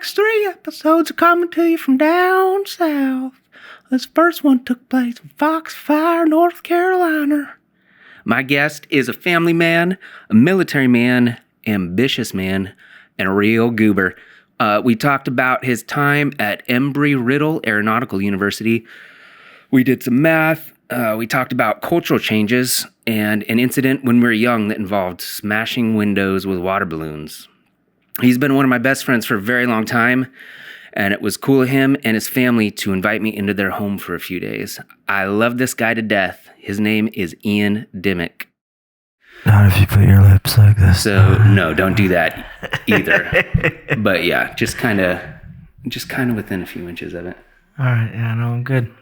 next 3 episodes are coming to you from down south. This first one took place in Foxfire, North Carolina. My guest is a family man, a military man, ambitious man, and a real goober. We talked about his time at Embry-Riddle Aeronautical University. We did some math. We talked about cultural changes and an incident when we were young that involved smashing windows with water balloons. He's been one of my best friends for a very long time, and it was cool of him and his family to invite me into their home for a few days. I love this guy to death. His name is Ian Dimmick. Not if you put your lips like this. So, no, don't do that either. But yeah, just kind of within a few inches of it. All right, yeah, no, I'm good.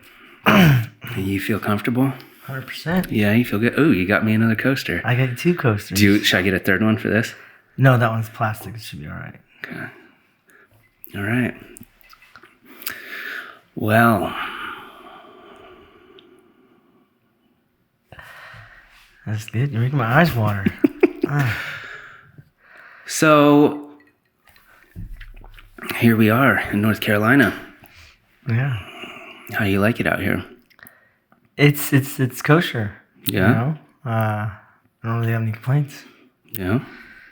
You feel comfortable? 100%. Yeah, you feel good. Oh, you got me another coaster. I got 2 coasters. Should I get a third one for this? No, that one's plastic. It should be all right. Okay. All right. Well, that's good. You're making my eyes water. So here we are in North Carolina. Yeah. How do you like it out here? It's kosher. Yeah. You know? I don't really have any complaints. Yeah.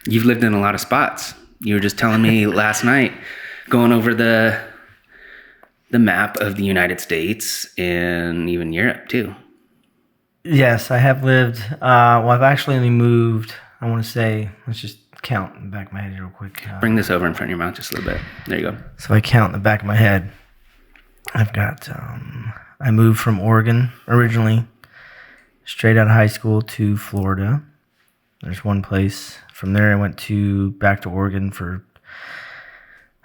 You've lived in a lot of spots. You were just telling me last night, going over the map of the United States and even Europe too. Yes, I have lived. Well, I've actually only moved, I want to say, let's just count in the back of my head real quick. Bring this over in front of your mouth just a little bit. There you go. So I count in the back of my head. I've got, I moved from Oregon originally, straight out of high school to Florida. There's one place. From there, I went back to Oregon for,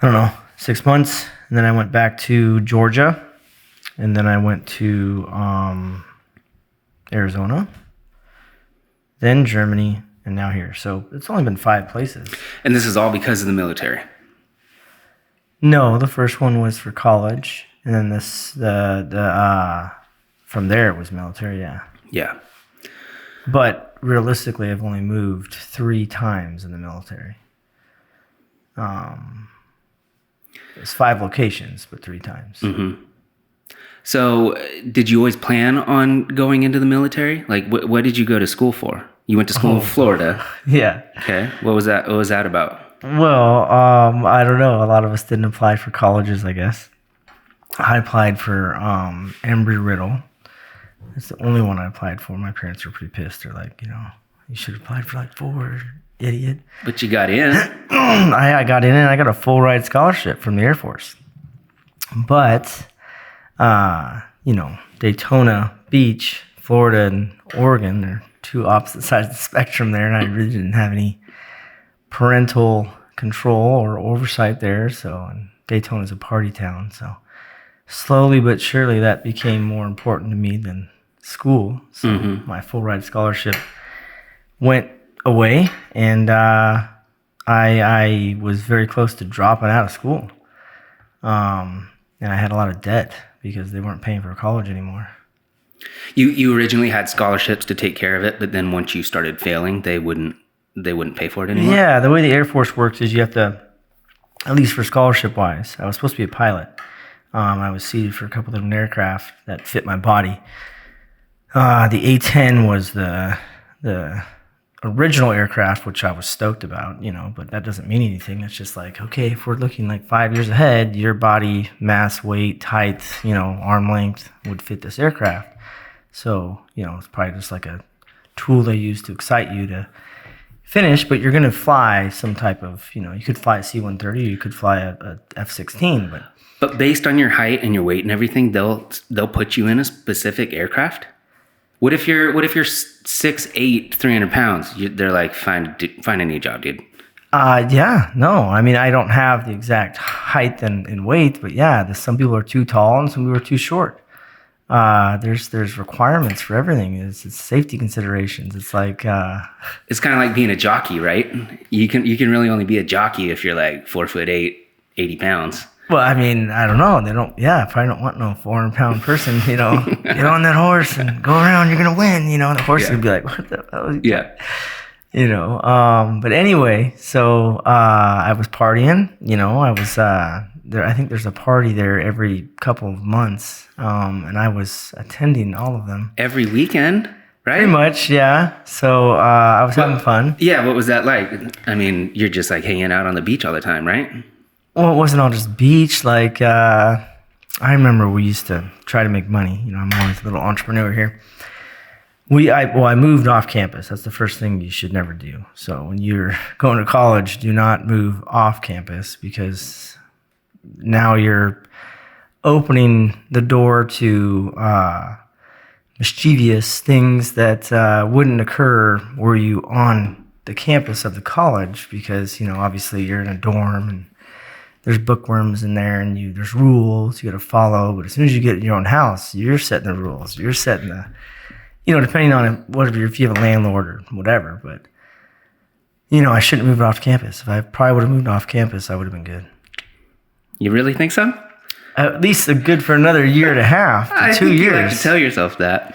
6 months. And then I went back to Georgia. And then I went to Arizona. Then Germany. And now here. So it's only been 5 places. And this is all because of the military? No, the first one was for college. And then from there it was military, yeah. Yeah. But realistically, I've only moved 3 times in the military. It's 5 locations, but 3 times. Mm-hmm. So did you always plan on going into the military? Like, what did you go to school for? You went to school in Florida. Yeah. Okay. What was that about? Well, I don't know. A lot of us didn't apply for colleges, I guess. I applied for Embry-Riddle. It's the only one I applied for. My parents were pretty pissed. They're like, you should have applied for like 4, idiot. But you got in. I got in and I got a full ride scholarship from the Air Force. But, Daytona Beach, Florida, and Oregon, they're 2 opposite sides of the spectrum there. And I really didn't have any parental control or oversight there. And Daytona's a party town. So slowly but surely that became more important to me than school. So my full ride scholarship went away, and I was very close to dropping out of school. And I had a lot of debt because they weren't paying for college anymore. You originally had scholarships to take care of it, but then once you started failing, they wouldn't pay for it anymore? Yeah, the way the Air Force works is you have to, at least for scholarship wise, I was supposed to be a pilot. I was seated for a couple of different aircraft that fit my body. The A-10 was the original aircraft, which I was stoked about, but that doesn't mean anything. It's just like, okay, if we're looking like 5 years ahead, your body mass, weight, height, arm length would fit this aircraft. So, it's probably just like a tool they use to excite you to finish, but you're going to fly some type of, you could fly a C-130, or you could fly a F-16, But based on your height and your weight and everything, they'll put you in a specific aircraft? What if you're 6'8", 300 pounds? They're like, find a new job, dude. Yeah, no. I mean, I don't have the exact height and weight, but yeah, some people are too tall and some people are too short. There's requirements for everything. It's safety considerations. It's like it's kind of like being a jockey, right? You can really only be a jockey if you're like 4'8", 80 pounds. Well, I mean, I don't know. They don't. Yeah, probably don't want no 400-pound person. Get on that horse and go around. You're gonna win. The horse would be like, "What the hell?" Yeah. But anyway, so I was partying. I was there. I think there's a party there every couple of months, and I was attending all of them. Every weekend, right? Pretty much, yeah. So I was having fun. Yeah, what was that like? I mean, you're just like hanging out on the beach all the time, right? Well, it wasn't all just beach. Like I remember we used to try to make money. I'm always a little entrepreneur here. I moved off campus. That's the first thing you should never do. So when you're going to college, do not move off campus, because now you're opening the door to mischievous things that wouldn't occur were you on the campus of the college, because obviously you're in a dorm and there's bookworms in there, and there's rules you got to follow. But as soon as you get in your own house, you're setting the rules. You're setting the depending on whatever, if you have a landlord or whatever. But, I shouldn't have moved off campus. If I probably would have moved off campus, I would have been good. You really think so? At least good for another year and a half to 2 years. I think you like to tell yourself that.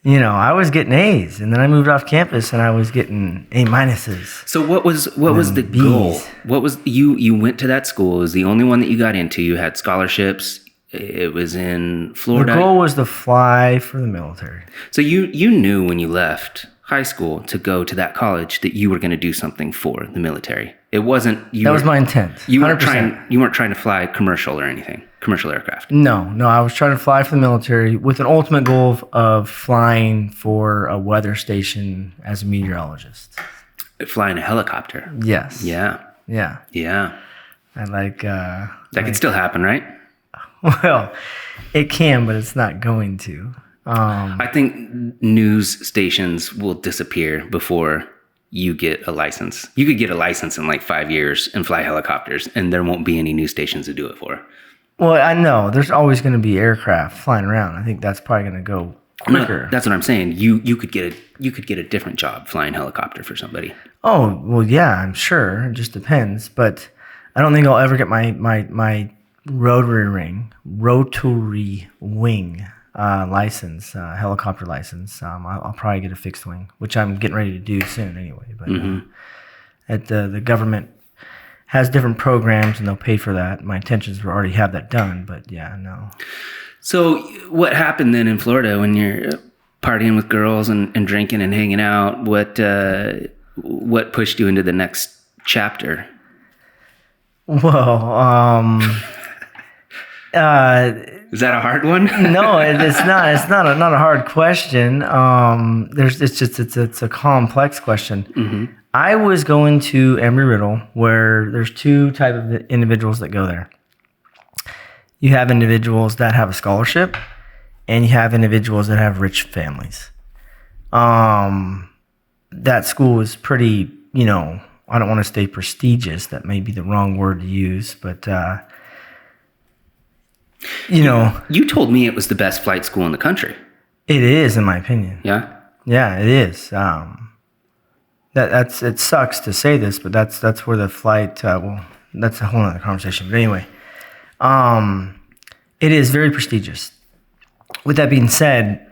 I was getting A's, and then I moved off campus, and I was getting A minuses. So what was the B's. goal? What was you went to that school? It was the only one that you got into. You had scholarships. It was in Florida. The goal was to fly for the military. So you knew when you left high school to go to that college that you were going to do something for the military. It wasn't you. That was my intent. You weren't 100%. trying to fly commercial or anything, commercial aircraft. No, I was trying to fly for the military with an ultimate goal of flying for a weather station as a meteorologist. Flying a helicopter. Yes. Yeah. I like that could still happen, right? Well, it can, but it's not going to. I think news stations will disappear before you get a license. You could get a license in like 5 years and fly helicopters, and there won't be any news stations to do it for. Well, I know there's always going to be aircraft flying around. I think that's probably going to go quicker. No, that's what I'm saying. You could get a different job flying helicopter for somebody. Oh, well, yeah, I'm sure. It just depends. But I don't think I'll ever get my rotary wing license, helicopter license. I'll probably get a fixed wing, which I'm getting ready to do soon anyway. But the government has different programs, and they'll pay for that. My intentions were already have that done, but yeah, no. So what happened then in Florida when you're partying with girls and drinking and hanging out? What pushed you into the next chapter? Well, is that a hard one? No, it's not. It's not a hard question. It's a complex question. Mm-hmm. I was going to Embry-Riddle, where there's two type of individuals that go there. You have individuals that have a scholarship, and you have individuals that have rich families. That school is pretty, I don't want to say prestigious. That may be the wrong word to use, but You told me it was the best flight school in the country. It is, in my opinion. Yeah? Yeah, it is. It sucks to say this, but that's where the flight, that's a whole other conversation. But anyway, it is very prestigious. With that being said,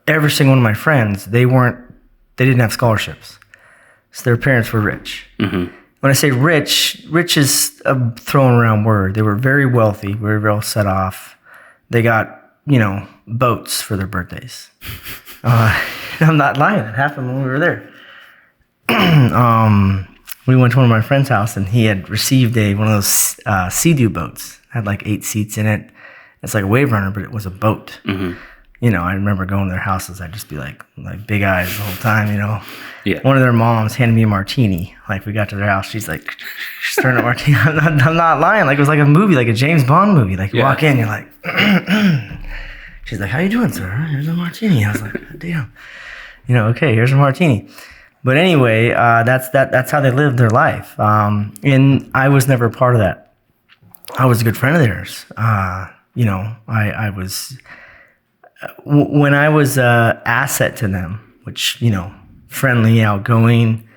every single one of my friends, they didn't have scholarships. So their parents were rich. Mm-hmm. When I say rich is a thrown around word. They were very wealthy, very well set off. They got, boats for their birthdays. I'm not lying. It happened when we were there. We went to one of my friend's house, and he had received one of those Sea-Doo boats. It had like 8 seats in it. It's like a wave runner, but it was a boat. Mm-hmm. I remember going to their houses. I'd just be like big eyes the whole time, Yeah. One of their moms handed me a martini. Like, we got to their house. She's stirring up martini. I'm not lying. Like, it was like a movie, like a James Bond movie. Like, you walk in, you're like, she's like, "How you doing, sir? Here's a martini." I was like, "Damn." Okay, here's a martini. But anyway, that's how they lived their life. And I was never a part of that. I was a good friend of theirs. I was... When I was an asset to them, which, friendly, outgoing,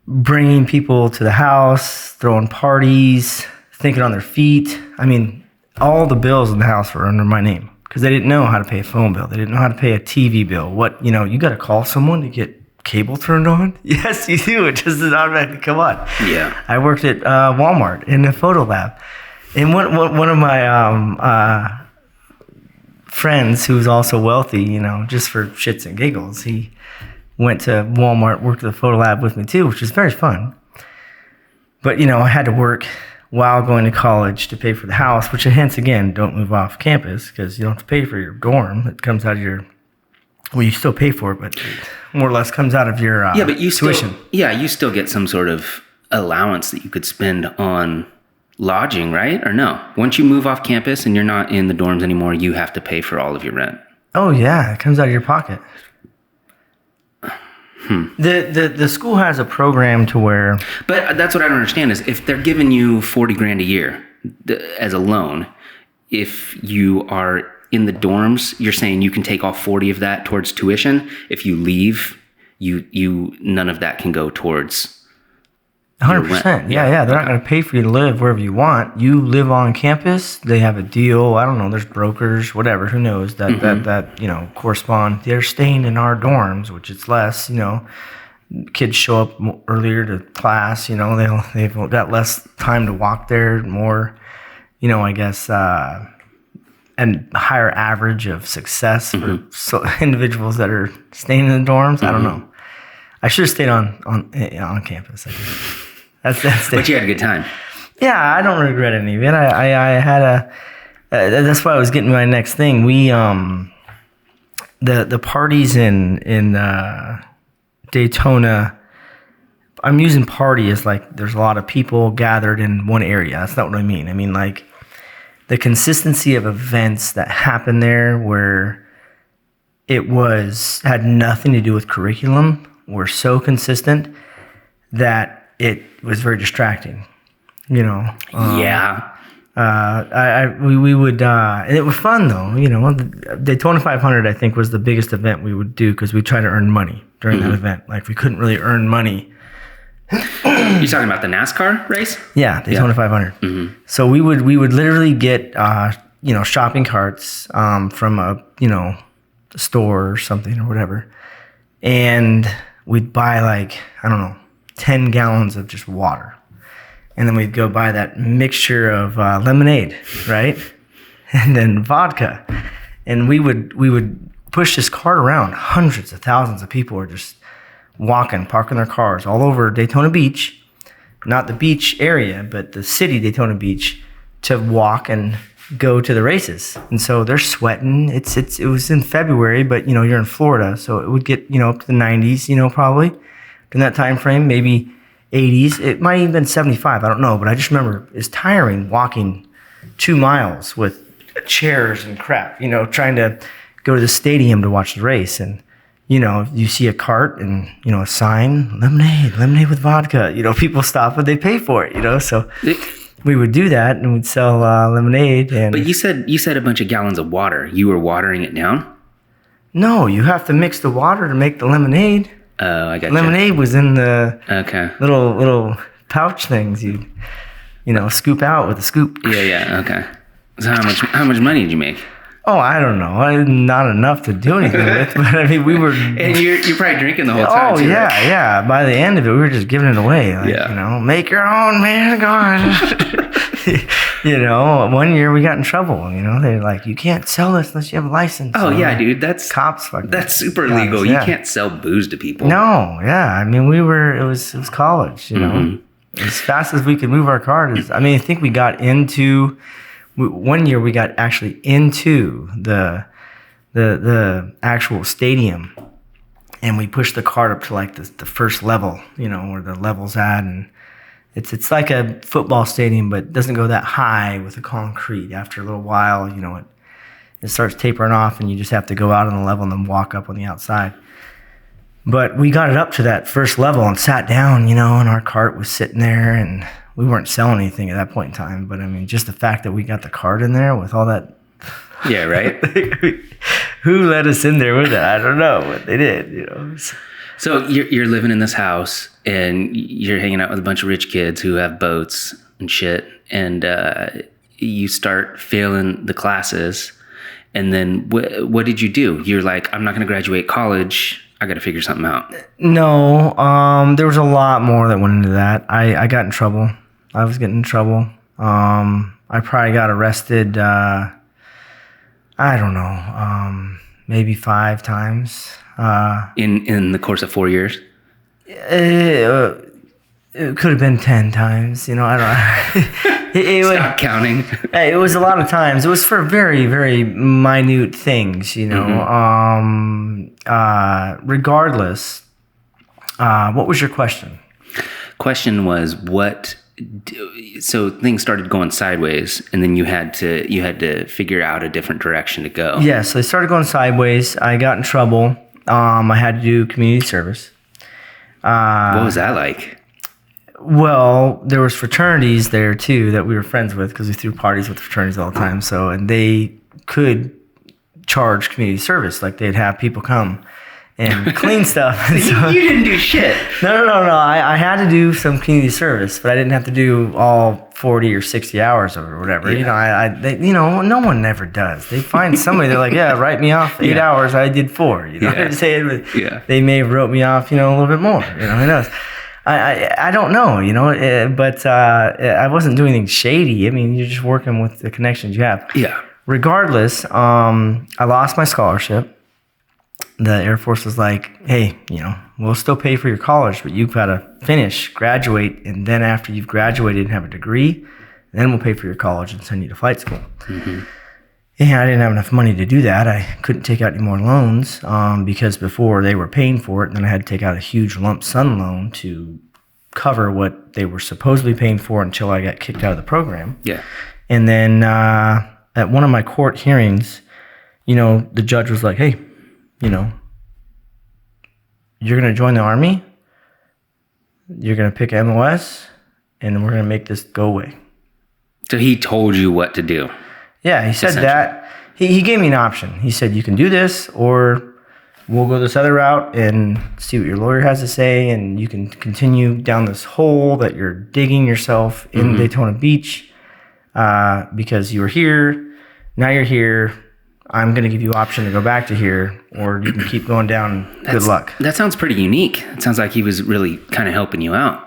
bringing people to the house, throwing parties, thinking on their feet. I mean, all the bills in the house were under my name because they didn't know how to pay a phone bill. They didn't know how to pay a TV bill. You got to call someone to get cable turned on? Yes, you do. It just doesn't automatically come on. Yeah. I worked at Walmart in the photo lab. And one of my friends who's also wealthy, you know, just for shits and giggles, he went to Walmart, worked at the photo lab with me too, which was very fun. But, you know, I had to work while going to college to pay for the house, which hence again, don't move off campus because you don't have to pay for your dorm. It comes out of your, well, you still pay for it, but more or less comes out of your but you tuition. You still get some sort of allowance that you could spend on lodging, right? Or no? Once you move off campus and you're not in the dorms anymore, you have to pay for all of your rent. Oh yeah, it comes out of your pocket. The school has a program to where, but that's what I don't understand is if they're giving you $40,000 a year as a loan, if you are in the dorms, you're saying you can take off 40 of that towards tuition. If you leave, you none of that can go towards 100%. Yeah. They're not going to pay for you to live wherever you want. You live on campus. They have a deal. I don't know. There's brokers, whatever. Who knows that you know, correspond. They're staying in our dorms, which is less. You know, kids show up earlier to class. You know, they've got less time to walk there. More, you know, I guess, and higher average of success for individuals that are staying in the dorms. I don't know. I should have stayed on campus. I guess. But you had a good time. Yeah, I don't regret any of it. I had a. That's why I was getting to my next thing. We the parties in Daytona. I'm using party as like there's a lot of people gathered in one area. That's not what I mean. I mean like the consistency of events that happened there, where it had nothing to do with curriculum, were so consistent that it was very distracting, you know. We would, and it was fun though, you know. The Daytona 500, I think, was the biggest event we would do because we tried to earn money during that event. Like we couldn't really earn money. You talking about the NASCAR race? Yeah, Daytona 500. So we would literally get, you know, shopping carts from a, you know, store or something or whatever, and we'd buy like, I don't know, 10 gallons of just water. And then we'd go buy that mixture of lemonade, right? And then vodka. And we would push this cart around. Hundreds of thousands of people were just walking, parking their cars all over Daytona Beach. Not the beach area, but the city, Daytona Beach, to walk and go to the races. And so they're sweating. It was in February, but, you know, you're in Florida, so it would get, you know, up to the 90s, you know, probably. In that time frame, maybe 80s. It might even been 75. I don't know, but I just remember it's tiring walking 2 miles with chairs and crap, you know, trying to go to the stadium to watch the race. And, you know, you see a cart and, you know, a sign, lemonade with vodka. You know, people stop and they pay for it, you know. So we would do that and we'd sell lemonade. And but you said a bunch of gallons of water. You were watering it down? No, you have to mix the water to make the lemonade. Oh, I got lemonade was in the little pouch things you know, scoop out with a scoop. Yeah, okay. So how much money did you make? Oh, I don't know. Not enough to do anything with, but I mean, we were. And you're probably drinking the whole time. Oh, too, yeah, right? yeah. By the end of it, we were just giving it away. Like, you know, make your own, man. God. You know, one year we got in trouble. You know, they're like, you can't sell this unless you have a license. Oh, yeah, dude. That's cops. That's super illegal. You can't sell booze to people. No, yeah. I mean, it was college, you know. As fast as we could move our cars. I mean, I think we got into. One year we got actually into the actual stadium, and we pushed the cart up to like the first level, you know, where the level's at, and it's like a football stadium, but it doesn't go that high with the concrete. After a little while, you know, it starts tapering off, and you just have to go out on the level and then walk up on the outside. But we got it up to that first level and sat down, you know, and our cart was sitting there, and we weren't selling anything at that point in time, but I mean, just the fact that we got the cart in there with all that. Yeah, right. Who let us in there with it? I don't know, but they did, you know. So you're living in this house and you're hanging out with a bunch of rich kids who have boats and shit, and you start failing the classes. And then what did you do? You're like, I'm not going to graduate college. I got to figure something out. No, there was a lot more that went into that. I got in trouble. I was getting in trouble. I probably got arrested, I don't know, maybe 5 times. In the course of 4 years? It could have been 10 times, I don't know. Stop counting. It was a lot of times. It was for very, very minute things, Regardless, what was your question? Question was so things started going sideways, and then you had to figure out a different direction to go. Yeah, so they started going sideways. I got in trouble. I had to do community service. What was that like? Well, there was fraternities there too that we were friends with because we threw parties with the fraternities all the time. So, and they could charge community service, like they'd have people come and clean stuff. And so, you didn't do shit. No. I had to do some community service, but I didn't have to do all 40 or 60 hours or whatever. Yeah. No one ever does. They find somebody, they're like, yeah, write me off 8 hours. I did 4. They may have wrote me off, a little bit more. Who knows? I don't know, but I wasn't doing anything shady. I mean, you're just working with the connections you have. Yeah. Regardless, I lost my scholarship. The Air Force was like, hey, we'll still pay for your college, but you've got to graduate, and then after you've graduated and have a degree, then we'll pay for your college and send you to flight school. Mm-hmm. And I didn't have enough money to do that. I couldn't take out any more loans because before they were paying for it, and then I had to take out a huge lump sum loan to cover what they were supposedly paying for until I got kicked out of the program. Yeah. And then at one of my court hearings, the judge was like, hey, you're going to join the Army, you're going to pick MOS, and we're going to make this go away. So he told you what to do. Yeah, he said that. He gave me an option. He said, you can do this, or we'll go this other route and see what your lawyer has to say, and you can continue down this hole that you're digging yourself in Daytona Beach because you were here, now you're here. I'm going to give you an option to go back to here, or you can keep going down. Good luck. That sounds pretty unique. It sounds like he was really kind of helping you out.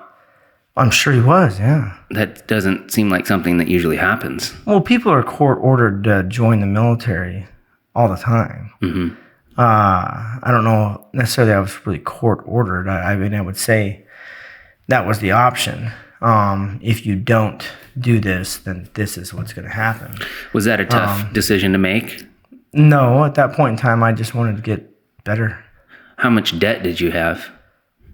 I'm sure he was, yeah. That doesn't seem like something that usually happens. Well, people are court-ordered to join the military all the time. Mm-hmm. I don't know necessarily I was really court-ordered. I mean, I would say that was the option. If you don't do this, then this is what's going to happen. Was that a tough decision to make? No, at that point in time, I just wanted to get better. How much debt did you have?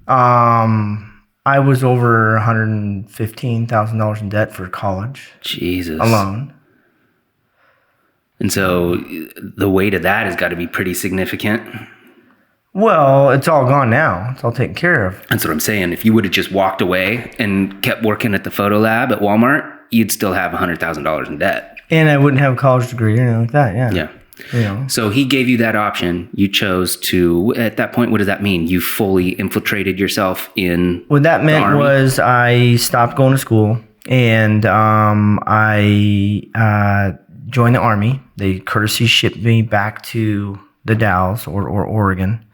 I was over $115,000 in debt for college. Jesus. Alone. And so the weight of that has got to be pretty significant. Well, it's all gone now. It's all taken care of. That's what I'm saying. If you would have just walked away and kept working at the photo lab at Walmart, you'd still have $100,000 in debt. And I wouldn't have a college degree or anything like that, yeah. Yeah. So he gave you that option. You chose to, at that point, what does that mean? You fully infiltrated yourself in What that meant was I stopped going to school, and I joined the Army. They courtesy shipped me back to the Dalles or Oregon,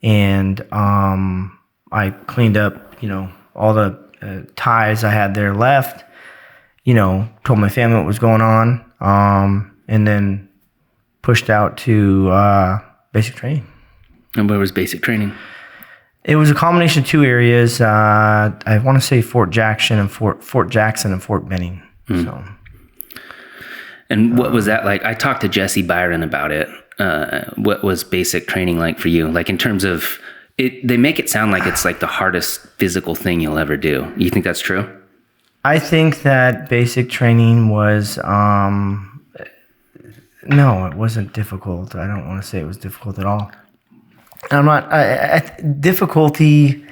and I cleaned up, all the ties I had there left, told my family what was going on, and then pushed out to basic training. And where was basic training? It was a combination of 2 areas. I want to say Fort Jackson and Fort Benning. So. And what was that like? I talked to Jesse Byron about it. What was basic training like for you? Like in terms of it, they make it sound like it's like the hardest physical thing you'll ever do. You think that's true? I think that basic training was, no, it wasn't difficult. I don't want to say it was difficult at all. I'm not, difficulty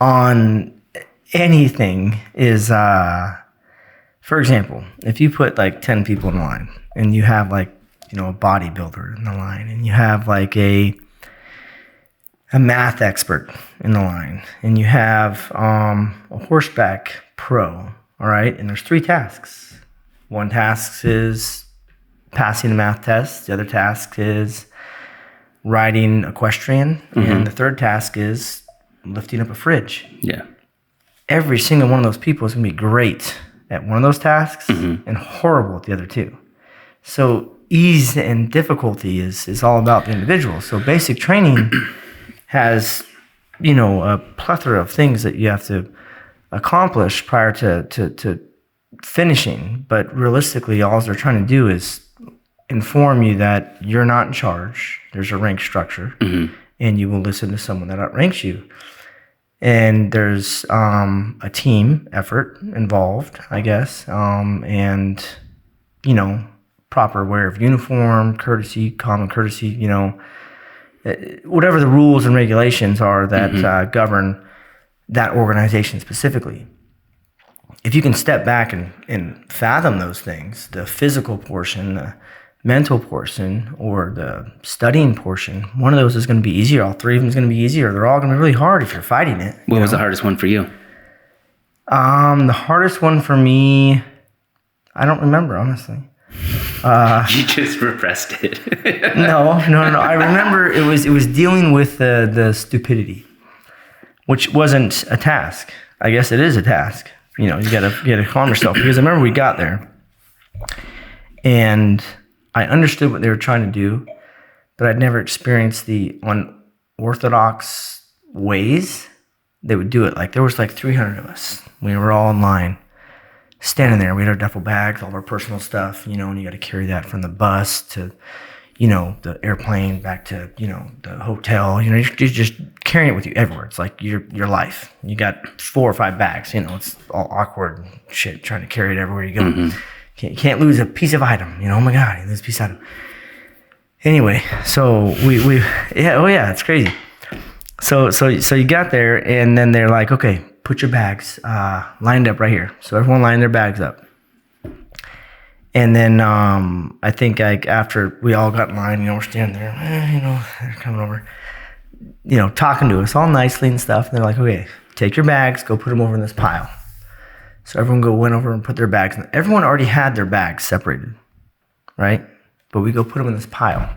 on anything is, for example, if you put like 10 people in line and you have like, a bodybuilder in the line, and you have like a math expert in the line, and you have a horseback pro, all right? And there's 3 tasks. One task is passing the math test. The other task is riding equestrian, and the third task is lifting up a fridge. Yeah. Every single one of those people is going to be great at one of those tasks and horrible at the other two. So ease and difficulty is all about the individual. So basic training has, a plethora of things that you have to accomplish prior to finishing. But realistically, all they're trying to do is inform you that you're not in charge. There's a rank structure, and you will listen to someone that outranks you. And there's a team effort involved, I guess, and, proper wear of uniform, courtesy, common courtesy, whatever the rules and regulations are that govern that organization specifically. If you can step back and fathom those things, the physical portion, the mental portion, or the studying portion, one of those is going to be easier. All three of them is going to be easier. They're all going to be really hard if you're fighting it. What was the hardest one for you? The hardest one for me, I don't remember, honestly. You just repressed it. No. I remember it was dealing with the stupidity, which wasn't a task. I guess it is a task. You gotta calm yourself, because I remember we got there and I understood what they were trying to do, but I'd never experienced the unorthodox ways they would do it. Like there was like 300 of us. We were all in line, standing there. We had our duffel bags, all of our personal stuff, and you got to carry that from the bus to, the airplane back to, the hotel. You're just carrying it with you everywhere. It's like your life. You got 4 or 5 bags. It's all awkward and shit trying to carry it everywhere you go. You can't lose a piece of item. Oh my God, you lose a piece of item. Anyway, so it's crazy. So you got there, and then they're like, okay, put your bags lined up right here. So everyone lined their bags up. And then I think after we all got in line, we're standing there, they're coming over, talking to us all nicely and stuff. And they're like, okay, take your bags, go put them over in this pile. So everyone went over and put their bags in. Everyone already had their bags separated, right? But we go put them in this pile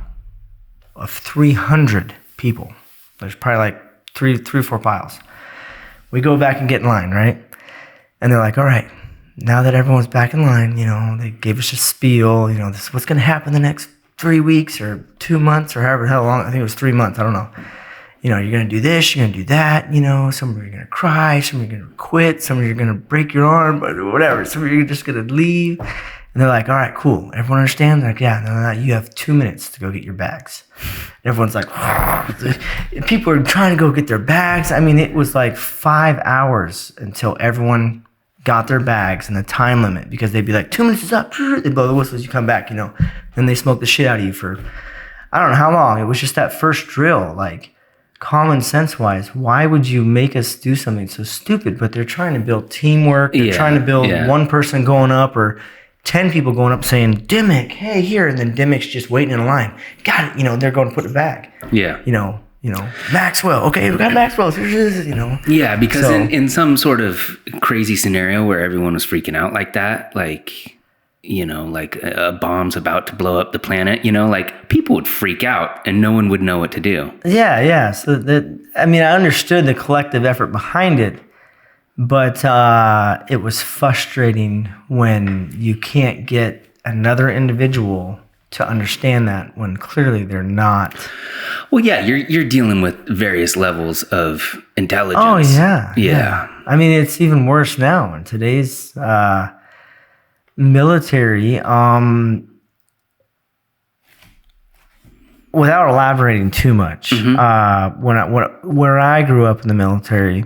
of 300 people. There's probably like three or four piles. We go back and get in line, right? And they're like, all right, now that everyone's back in line, they gave us a spiel, this is what's going to happen the next 3 weeks or 2 months or however the hell long. I think it was 3 months. I don't know. You're going to do this, you're going to do that, some of you are going to cry, some of you are going to quit, some of you are going to break your arm, whatever. Some of you are just going to leave. And they're like, all right, cool. Everyone understands? They're like, yeah, no, you have 2 minutes to go get your bags. And everyone's like, people are trying to go get their bags. I mean, it was like 5 hours until everyone got their bags and the time limit, because they'd be like, 2 minutes is up. They blow the whistles, you come back, Then they smoke the shit out of you for, I don't know how long. It was just that first drill, like, common sense wise, why would you make us do something so stupid? But they're trying to build teamwork. They're trying to build one person going up or 10 people going up saying, Dimmick, hey, here. And then Dimmick's just waiting in a line. Got it. They're going to put it back. Yeah. Maxwell. Okay, we got Maxwell. Yeah, because in some sort of crazy scenario where everyone was freaking out like that, like a bomb's about to blow up the planet, people would freak out and no one would know what to do. Yeah. So I understood the collective effort behind it, but it was frustrating when you can't get another individual to understand that when clearly they're not. Well, yeah, you're dealing with various levels of intelligence. Oh, yeah. It's even worse now in today's military, without elaborating too much, where I grew up in the military,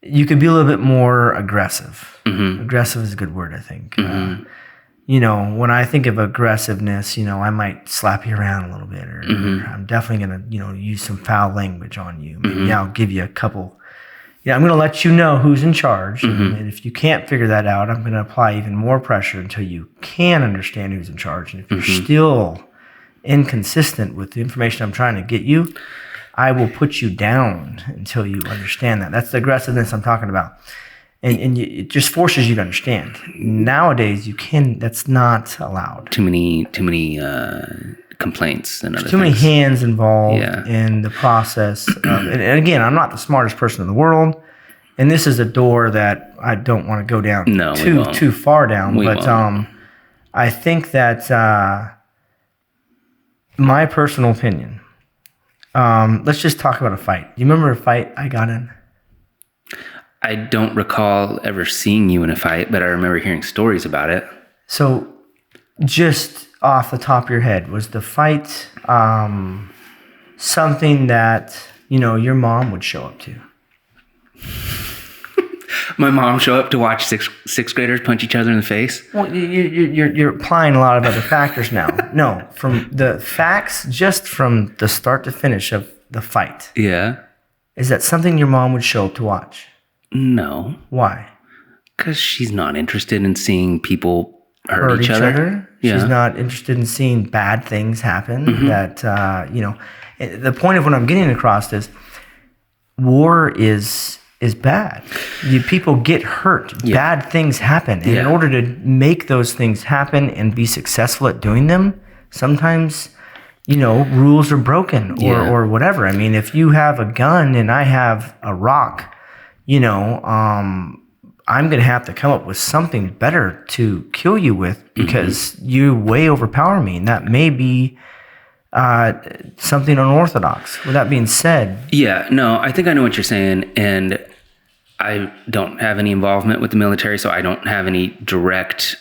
you could be a little bit more aggressive. Aggressive is a good word, I think. When I think of aggressiveness, I might slap you around a little bit, or I'm definitely going to, use some foul language on you. Maybe I'll give you a couple. I'm going to let you know who's in charge. And if you can't figure that out, I'm going to apply even more pressure until you can understand who's in charge. And if you're still inconsistent with the information I'm trying to get you, I will put you down until you understand that. That's the aggressiveness I'm talking about. And it just forces you to understand. Nowadays, that's not allowed. Too many complaints and other too many things. hands involved Yeah. in the process. And again, I'm not the smartest person in the world, and this is a door that I don't want to go down too far down. But I think that my personal opinion. Let's just talk about a fight. Do you remember a fight I got in? I don't recall ever seeing you in a fight, but I remember hearing stories about it. So, just off the top of your head, was the fight something that, your mom would show up to? My mom show up to watch sixth graders punch each other in the face? Well, you're applying a lot of other factors now. No, from the facts, just from the start to finish of the fight. Yeah. Is that something your mom would show up to watch? No. Why? Because she's not interested in seeing people hurt each other. Yeah. She's not interested in seeing bad things happen. That, the point of what I'm getting across is war is bad. People get hurt. Yeah. Bad things happen. And in order to make those things happen and be successful at doing them, sometimes, rules are broken or whatever. I mean, if you have a gun and I have a rock, I'm going to have to come up with something better to kill you with because you way overpower me. And that may be something unorthodox. With that being said. Yeah, no, I think I know what you're saying. And I don't have any involvement with the military, so I don't have any direct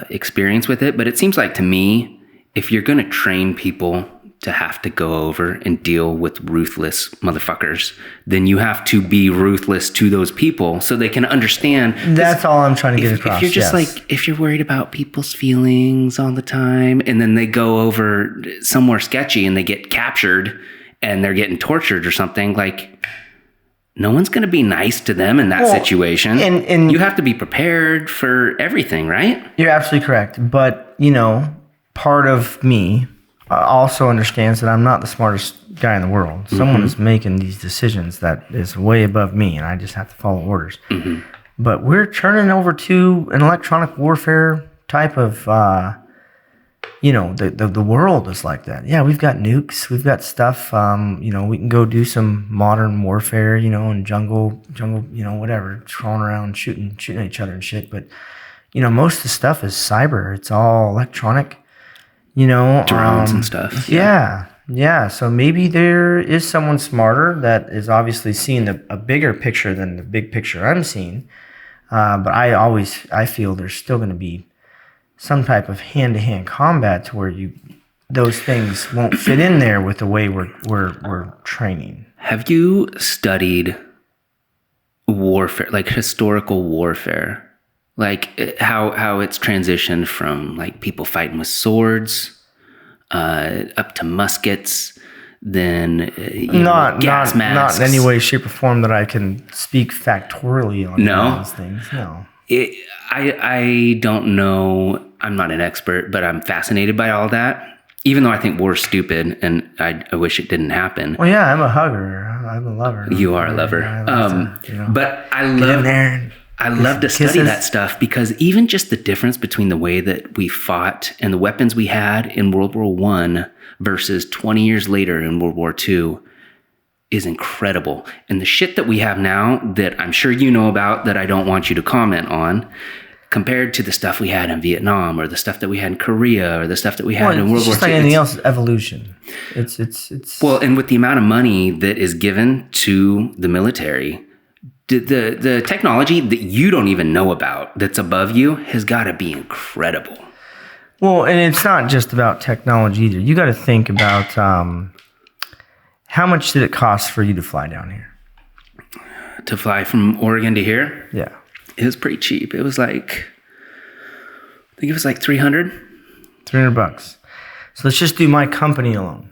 experience with it. But it seems like to me, if you're going to train people to have to go over and deal with ruthless motherfuckers, then you have to be ruthless to those people so they can understand. That's all I'm trying to get across. If you're just if you're worried about people's feelings all the time and then they go over somewhere sketchy and they get captured and they're getting tortured or something, no one's going to be nice to them in that situation. And you have to be prepared for everything, right? You're absolutely correct. But, part of me also understands that I'm not the smartest guy in the world. Someone is making these decisions that is way above me, and I just have to follow orders. But we're turning over to an electronic warfare type of, the world is like that. Yeah, we've got nukes, we've got stuff. We can go do some modern warfare, in jungle, whatever, crawling around, shooting at each other and shit. But most of the stuff is cyber. It's all electronic. Drones and stuff. Yeah. So maybe there is someone smarter that is obviously seeing a bigger picture than the big picture I'm seeing. But I feel there's still going to be some type of hand-to-hand combat to where those things won't fit in there with the way we're training. Have you studied warfare, historical warfare? How it's transitioned from people fighting with swords up to muskets, then gas masks. Not in any way, shape, or form that I can speak factorially on those things. No. I don't know. I'm not an expert, but I'm fascinated by all that. Even though I think war's stupid and I wish it didn't happen. Well, yeah, I'm a hugger. I'm a lover. You are a lover. But I love to study that stuff because even just the difference between the way that we fought and the weapons we had in World War I versus 20 years later in World War II is incredible. And the shit that we have now that I'm sure you know about that I don't want you to comment on, compared to the stuff we had in Vietnam or the stuff that we had in Korea or the stuff that we had in World War II. It's just like anything else, evolution. It's well, and with the amount of money that is given to the military, the technology that you don't even know about that's above you has got to be incredible. Well, and it's not just about technology either. You got to think about how much did it cost for you to fly down here? To fly from Oregon to here? Yeah. It was pretty cheap. It was I think it was $300. $300. So let's just do my company alone.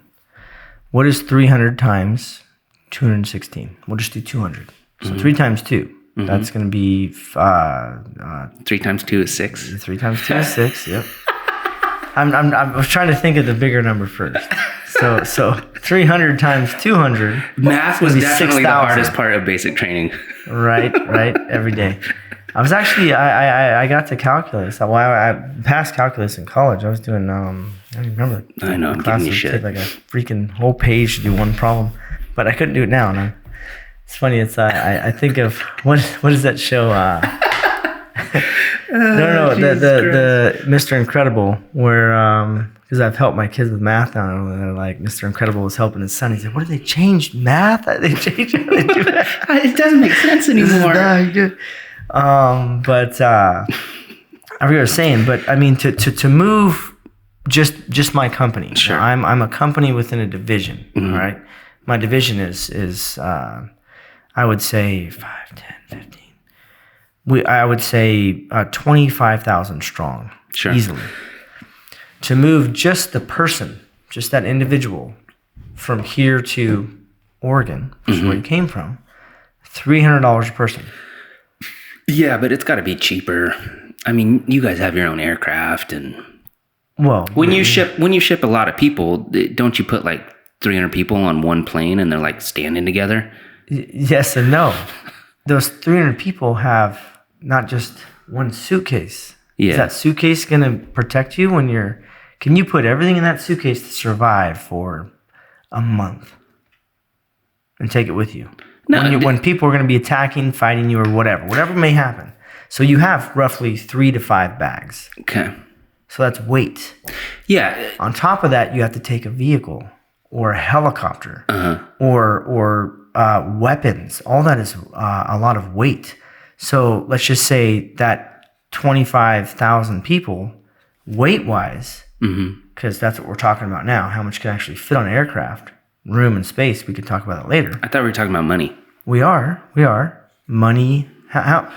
What is 300 times 216? We'll just do 200. So 3 times 2. That's going to be 3 times 2 is 6. 3 times 2 is 6. Yep. I was trying to think of the bigger number first. So 300 times 200. Math was definitely the hardest part of basic training. Right. Every day. I was actually I got to calculus. Well, I passed calculus in college. I was doing I remember. I know, I'm giving you shit. Take like a freaking whole page to do one problem, but I couldn't do it now. And it's funny. It's I think of what is that show? No, the Mr. Incredible, where because I've helped my kids with math now, and they're like Mr. Incredible was helping his son. He said, "What did they change math? They changed how they do that. It doesn't make sense anymore." But I forget what I was saying. But I mean, to move just my company. Sure. I'm a company within a division. All right. My division is I would say 5, 10, 15. I would say 25,000 strong. Sure. Easily. To move just the person, just that individual, from here to Oregon, which is where you came from, $300 a person. Yeah, but it's got to be cheaper. I mean, you guys have your own aircraft, and when you ship a lot of people, don't you put like 300 people on one plane and they're like standing together? Yes and no. Those 300 people have not just one suitcase. Yeah. Is that suitcase going to protect you when you're... Can you put everything in that suitcase to survive for a month and take it with you? No, when people are going to be attacking, fighting you, or whatever may happen. So you have roughly 3 to 5 bags. Okay. So that's weight. Yeah. On top of that, you have to take a vehicle or a helicopter or weapons. All that is a lot of weight. So let's just say that 25,000 people, weight-wise, because that's what we're talking about now, how much can actually fit on an aircraft, room and space. We could talk about that later. I thought we were talking about money. We are. Money. How?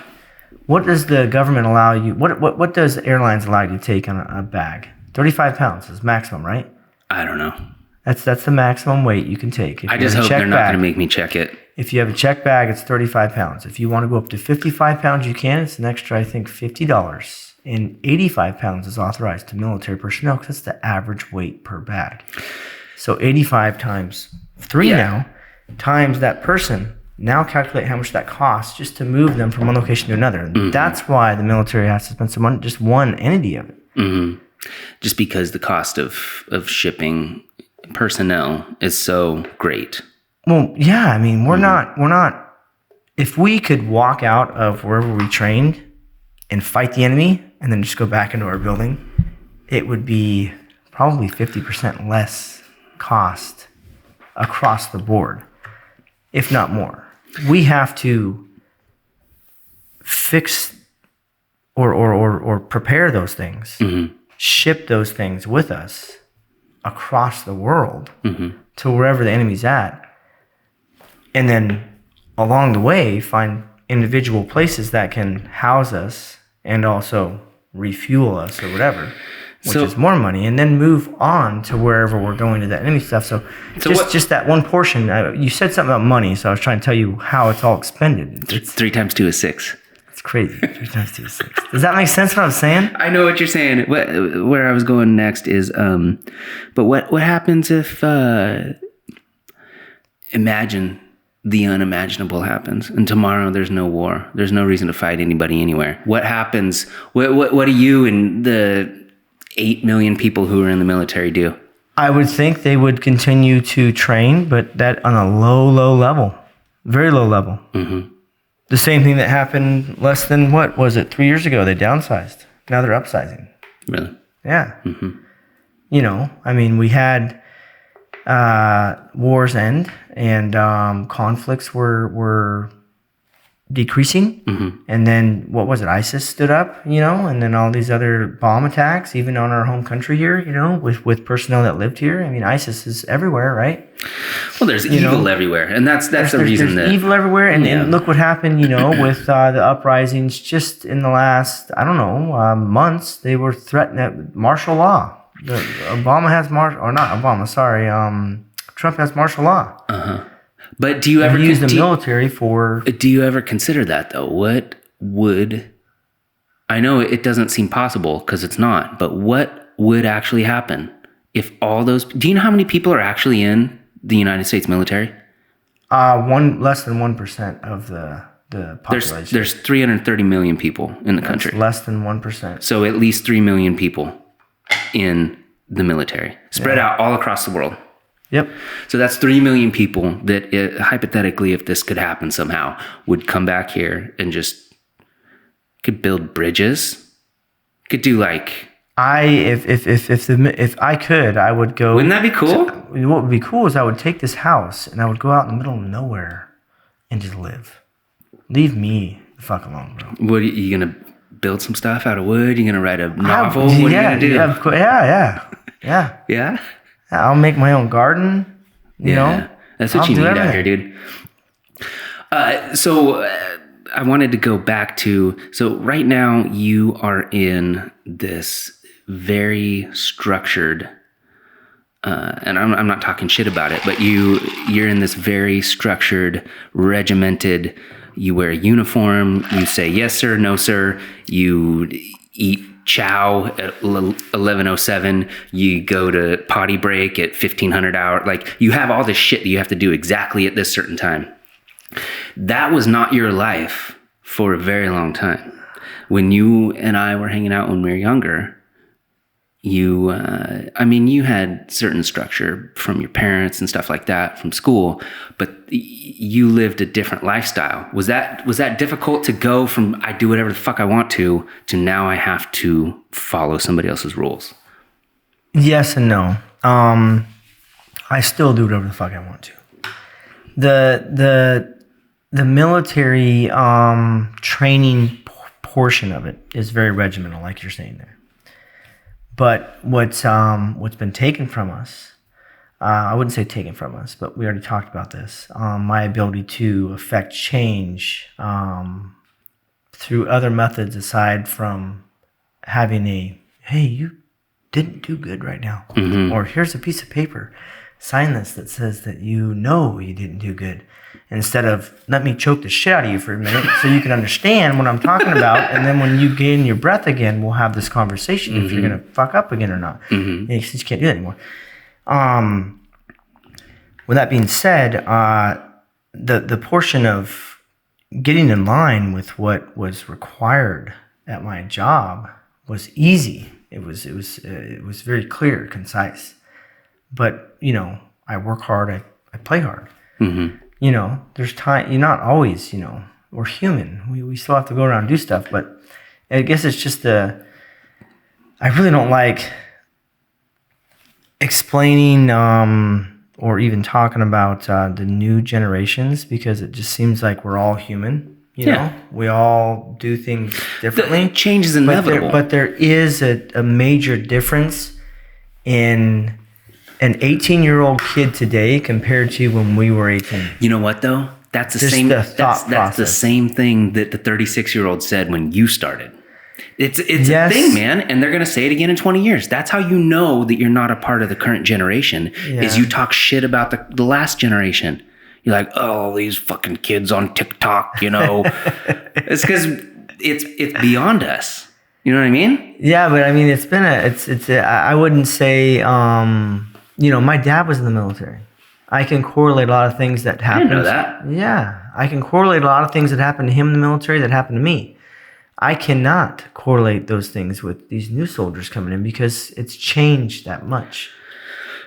What does the government allow you? What does airlines allow you to take on a bag? 35 pounds is maximum, right? I don't know. That's the maximum weight you can take. I just hope they're not going to make me check it. If you have a check bag, it's 35 pounds. If you want to go up to 55 pounds, you can. It's an extra, I think, $50. And 85 pounds is authorized to military personnel because that's the average weight per bag. So 85 times 3 now, times that person. Now calculate how much that costs just to move them from one location to another. And that's why the military has to spend some money, just one entity of it. Just because the cost of shipping personnel is so great. Well, yeah, I mean, we're not, if we could walk out of wherever we trained and fight the enemy and then just go back into our building, it would be probably 50% less cost across the board, if not more. We have to fix or prepare those things, ship those things with us across the world to wherever the enemy's at. And then along the way, find individual places that can house us and also refuel us or whatever, which is more money, and then move on to wherever we're going to that enemy stuff. So just that one portion, you said something about money, so I was trying to tell you how it's all expended. 3 times 2 is 6. It's crazy. 3 times 2 is 6. Does that make sense what I'm saying? I know what you're saying. Where I was going next is, but what happens if, imagine the unimaginable happens, and tomorrow there's no war. There's no reason to fight anybody anywhere. What happens? What do you and the 8 million people who are in the military do? I would think they would continue to train, but that on a low level, very low level. The same thing that happened less than, 3 years ago? They downsized. Now they're upsizing. Really? Yeah. You know, I mean, we had wars end and conflicts were decreasing. And then, what was it? ISIS stood up, you know, and then all these other bomb attacks, even on our home country here, you know, with personnel that lived here. I mean, ISIS is everywhere, right? Well, there's evil everywhere, and that's the reason there's evil everywhere. And look what happened, you know, with the uprisings just in the last, I don't know, months. They were threatening martial law. Obama has Trump has martial law. But do you ever use the military for? Do you ever consider that though? What would? I know it doesn't seem possible because it's not. But what would actually happen if all those? Do you know how many people are actually in the United States military? Less than 1% of the population. There's 330 million people in the country. Less than 1%. So at least 3 million people in the military, spread out all across the world. Yep. So that's 3 million people that hypothetically, if this could happen somehow, would come back here and just could build bridges, could do like. If I could, I would go. Wouldn't that be cool? What would be cool is I would take this house and I would go out in the middle of nowhere and just live. Leave me the fuck alone, bro. What are you gonna build some stuff out of wood? You gonna write a novel? What are you gonna do? Yeah, of course. Yeah. Yeah. I'll make my own garden. You know, that's what you need out here, dude. So I wanted to go back to. So right now you are in this very structured, and I'm not talking shit about it, but you're in this very structured, regimented. You wear a uniform. You say yes sir, no sir. You eat chow at 11:07. You go to potty break at 1500 hour. Like you have all this shit that you have to do exactly at this certain time. That was not your life for a very long time. When you and I were hanging out when we were younger, you had certain structure from your parents and stuff like that from school, but you lived a different lifestyle. Was that difficult to go from I do whatever the fuck I want to now I have to follow somebody else's rules? Yes and no. I still do whatever the fuck I want to. The military training portion of it is very regimental, like you're saying there. But what's been taken from us, I wouldn't say taken from us, but we already talked about this. My ability to affect change through other methods aside from having hey, you didn't do good right now. Mm-hmm. Or here's a piece of paper, sign this that says that you know you didn't do good. Instead of let me choke the shit out of you for a minute so you can understand what I'm talking about, and then when you gain your breath again, we'll have this conversation if you're gonna fuck up again or not. Mm-hmm. You can't do that anymore. With that being said, the portion of getting in line with what was required at my job was easy. It was very clear, concise. But I work hard. I play hard. Mm-hmm. There's time. You're not always. We're human. We still have to go around and do stuff. But I guess it's just I really don't like explaining or even talking about the new generations because it just seems like we're all human. You know, we all do things differently. The change is inevitable. But there is a major difference in an 18-year-old kid today compared to when we were 18. You know what though? That's the same. That's the same thing that the 36-year-old said when you started. It's a thing, man, and they're gonna say it again in 20 years. That's how you know that you're not a part of the current generation. Yeah. Is you talk shit about the last generation. You're like, oh, these fucking kids on TikTok. It's because it's beyond us. You know what I mean? Yeah, but I mean, it's been I wouldn't say. My dad was in the military. I can correlate a lot of things that happened. I didn't know that. Yeah. I can correlate a lot of things that happened to him in the military that happened to me. I cannot correlate those things with these new soldiers coming in because it's changed that much.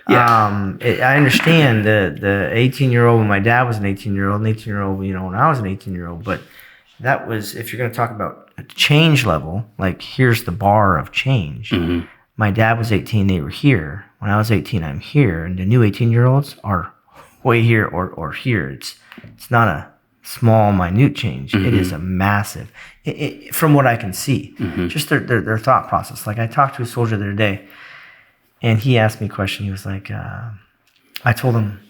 Yeah. I understand the 18-year-old when my dad was an 18-year-old, an 18-year-old, when I was an 18-year-old. But that was, if you're going to talk about a change level, like here's the bar of change. Mm-hmm. My dad was 18, they were here. When I was 18, I'm here. And the new 18-year-olds are way here or here. It's not a small, minute change. Mm-hmm. It is a massive, from what I can see. Mm-hmm. Just their thought process. Like I talked to a soldier the other day, and he asked me a question. He was like, I told him,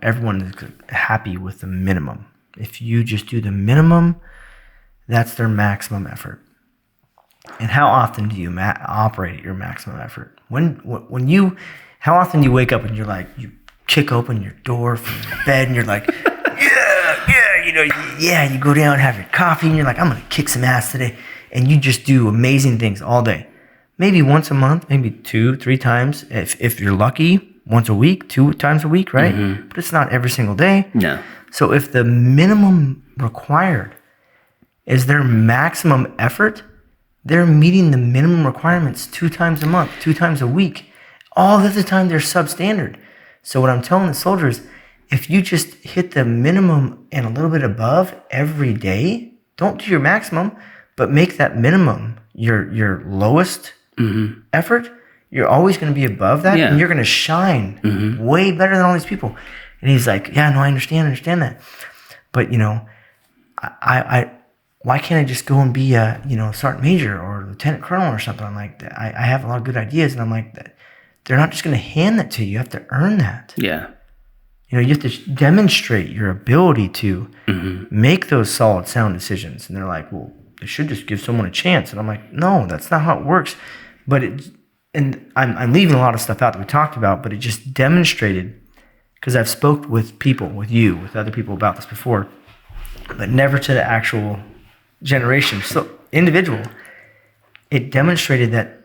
everyone is happy with the minimum. If you just do the minimum, that's their maximum effort. And how often do you operate at your maximum effort? How often do you wake up and you're like, you kick open your door from your bed and you're like, you go down, have your coffee, and you're like, I'm going to kick some ass today. And you just do amazing things all day. Maybe once a month, maybe 2-3 times. If you're lucky, once a week, 2 times a week, right? Mm-hmm. But it's not every single day. No. So if the minimum required is their maximum effort, they're meeting the minimum requirements 2 times a month, 2 times a week, All the other time, they're substandard. So what I'm telling the soldiers, if you just hit the minimum and a little bit above every day, don't do your maximum, but make that minimum your lowest effort. You're always going to be above that, and you're going to shine way better than all these people. And he's like, yeah, no, I understand that. But, you know, I why can't I just go and be a, you know, sergeant major or lieutenant colonel or something? I'm like, I have a lot of good ideas, and I'm like, they're not just going to hand that to you. You have to earn that. Yeah. You know, you have to demonstrate your ability to make those solid, sound decisions. And they're like, well, they should just give someone a chance. And I'm like, no, that's not how it works. But I'm leaving a lot of stuff out that we talked about, but it just demonstrated, because I've spoke with people, with you, with other people about this before, but never to the actual generation, so individual. It demonstrated that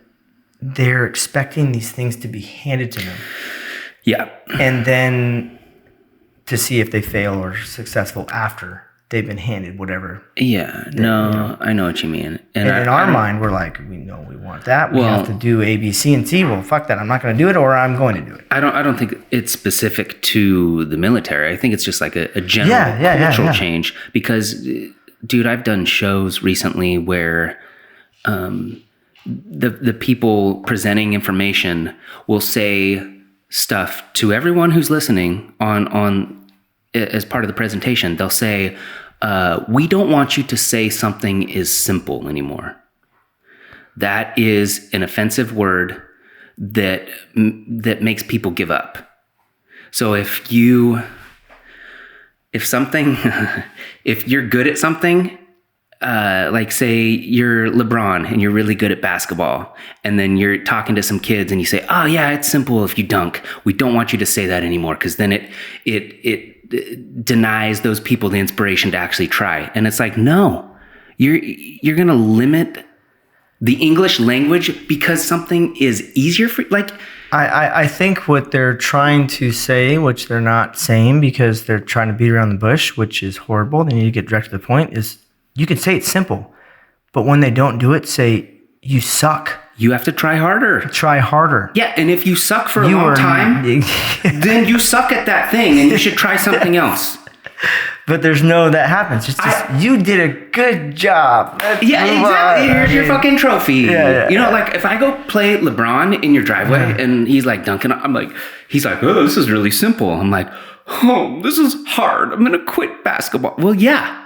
they're expecting these things to be handed to them. Yeah. And then to see if they fail or are successful after they've been handed whatever. Yeah. No, you know. I know what you mean. And in our mind, we're like, we know we want that. We have to do A, B, C, and C. Well, fuck that. I'm not going to do it, or I'm going to do it. I don't think it's specific to the military. I think it's just like a general cultural change. Because, dude, I've done shows recently where the people presenting information will say stuff to everyone who's listening on as part of the presentation. They'll say, we don't want you to say something is simple anymore. That is an offensive word that makes people give up. So if you're good at something, like say you're LeBron and you're really good at basketball, and then you're talking to some kids and you say, oh yeah, it's simple if you dunk. We don't want you to say that anymore, because then it denies those people the inspiration to actually try. And it's like, no, you're going to limit the English language because something is easier for, like, I think what they're trying to say, which they're not saying because they're trying to beat around the bush, which is horrible. They need to get direct to the point, is you can say it's simple, but when they don't do it, say you suck. You have to try harder. Try harder. Yeah, and if you suck for a long time, then you suck at that thing and you should try something else. But there's no that happens. It's just, you did a good job. Yeah, exactly. Here's your fucking trophy. Yeah, you know, like if I go play LeBron in your driveway and he's like dunking, he's like, oh, this is really simple. I'm like, oh, this is hard. I'm going to quit basketball. Well, yeah.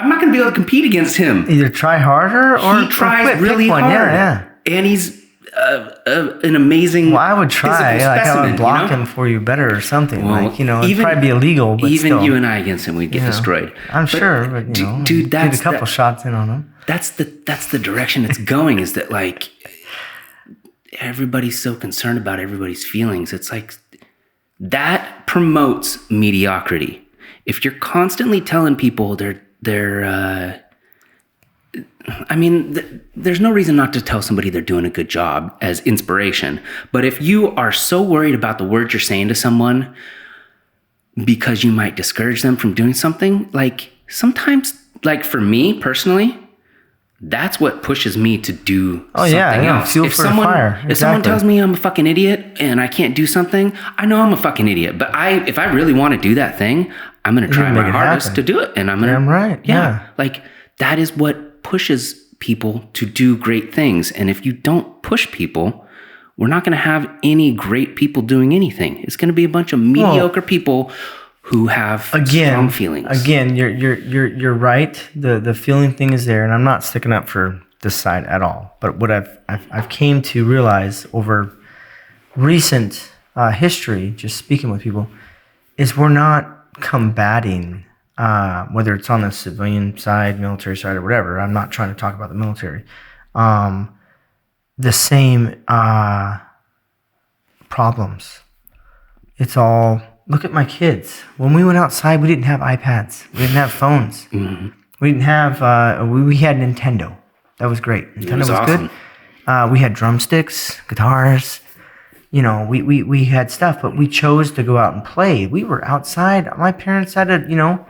I'm not going to be able to compete against him. Either try harder or he tries really hard. Yeah. And he's an amazing. Well, I would try. Like I would block him for you better or something. Well, like, you know, it'd probably be illegal. But even still, you and I against him, we'd get destroyed. I'm sure, but you know, dude, get a couple shots in on him. That's the direction it's going. Is that like everybody's so concerned about everybody's feelings? It's like that promotes mediocrity. If you're constantly telling people there's no reason not to tell somebody they're doing a good job as inspiration. But if you are so worried about the words you're saying to someone because you might discourage them from doing something, like sometimes, like for me personally, that's what pushes me to do something else. Fuel for fire. Exactly. If someone tells me I'm a fucking idiot and I can't do something, I know I'm a fucking idiot. But if I really want to do that thing, I'm going to try my hardest to do it. And I'm going to... Damn right. Yeah. Like that is what pushes people to do great things. And if you don't push people, we're not going to have any great people doing anything. It's going to be a bunch of mediocre people who have strong feelings. Again, you're right. The feeling thing is there, and I'm not sticking up for this side at all. But what I've came to realize over recent history, just speaking with people, is we're not combating, whether it's on the civilian side, military side, or whatever. I'm not trying to talk about the military. The same problems. It's all... Look at my kids. When we went outside, we didn't have iPads. We didn't have phones. Mm-hmm. We didn't have... we had Nintendo. That was great. Nintendo was awesome. Good. We had drumsticks, guitars. You know, we had stuff, but we chose to go out and play. We were outside. My parents had to, you know...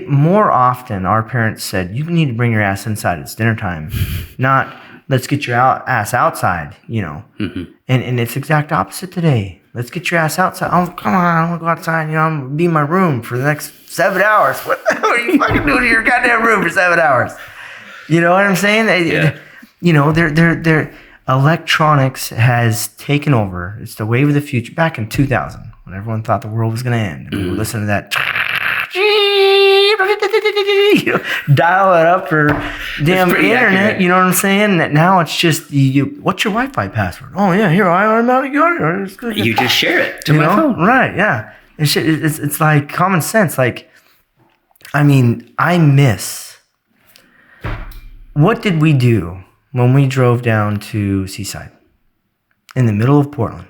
More often, our parents said, you need to bring your ass inside. It's dinner time. Not, let's get your ass outside, you know. Mm-hmm. And it's exact opposite today. Let's get your ass outside. Oh, come on, I want to go outside. You know, I'm going to be in my room for the next 7 hours. What the hell are you fucking doing in your goddamn room for 7 hours? You know what I'm saying? Yeah. You know, they're electronics has taken over. It's the wave of the future. Back in 2000, when everyone thought the world was going to end, and we would listen to that. You know, dial it up for damn internet. Accurate. You know what I'm saying? That now it's just what's your Wi-Fi password? Oh yeah, here I'm out of your. You just share it to you my know? phone. Right? Yeah. It's like common sense. Like, I mean, I miss. What did we do when we drove down to Seaside in the middle of Portland?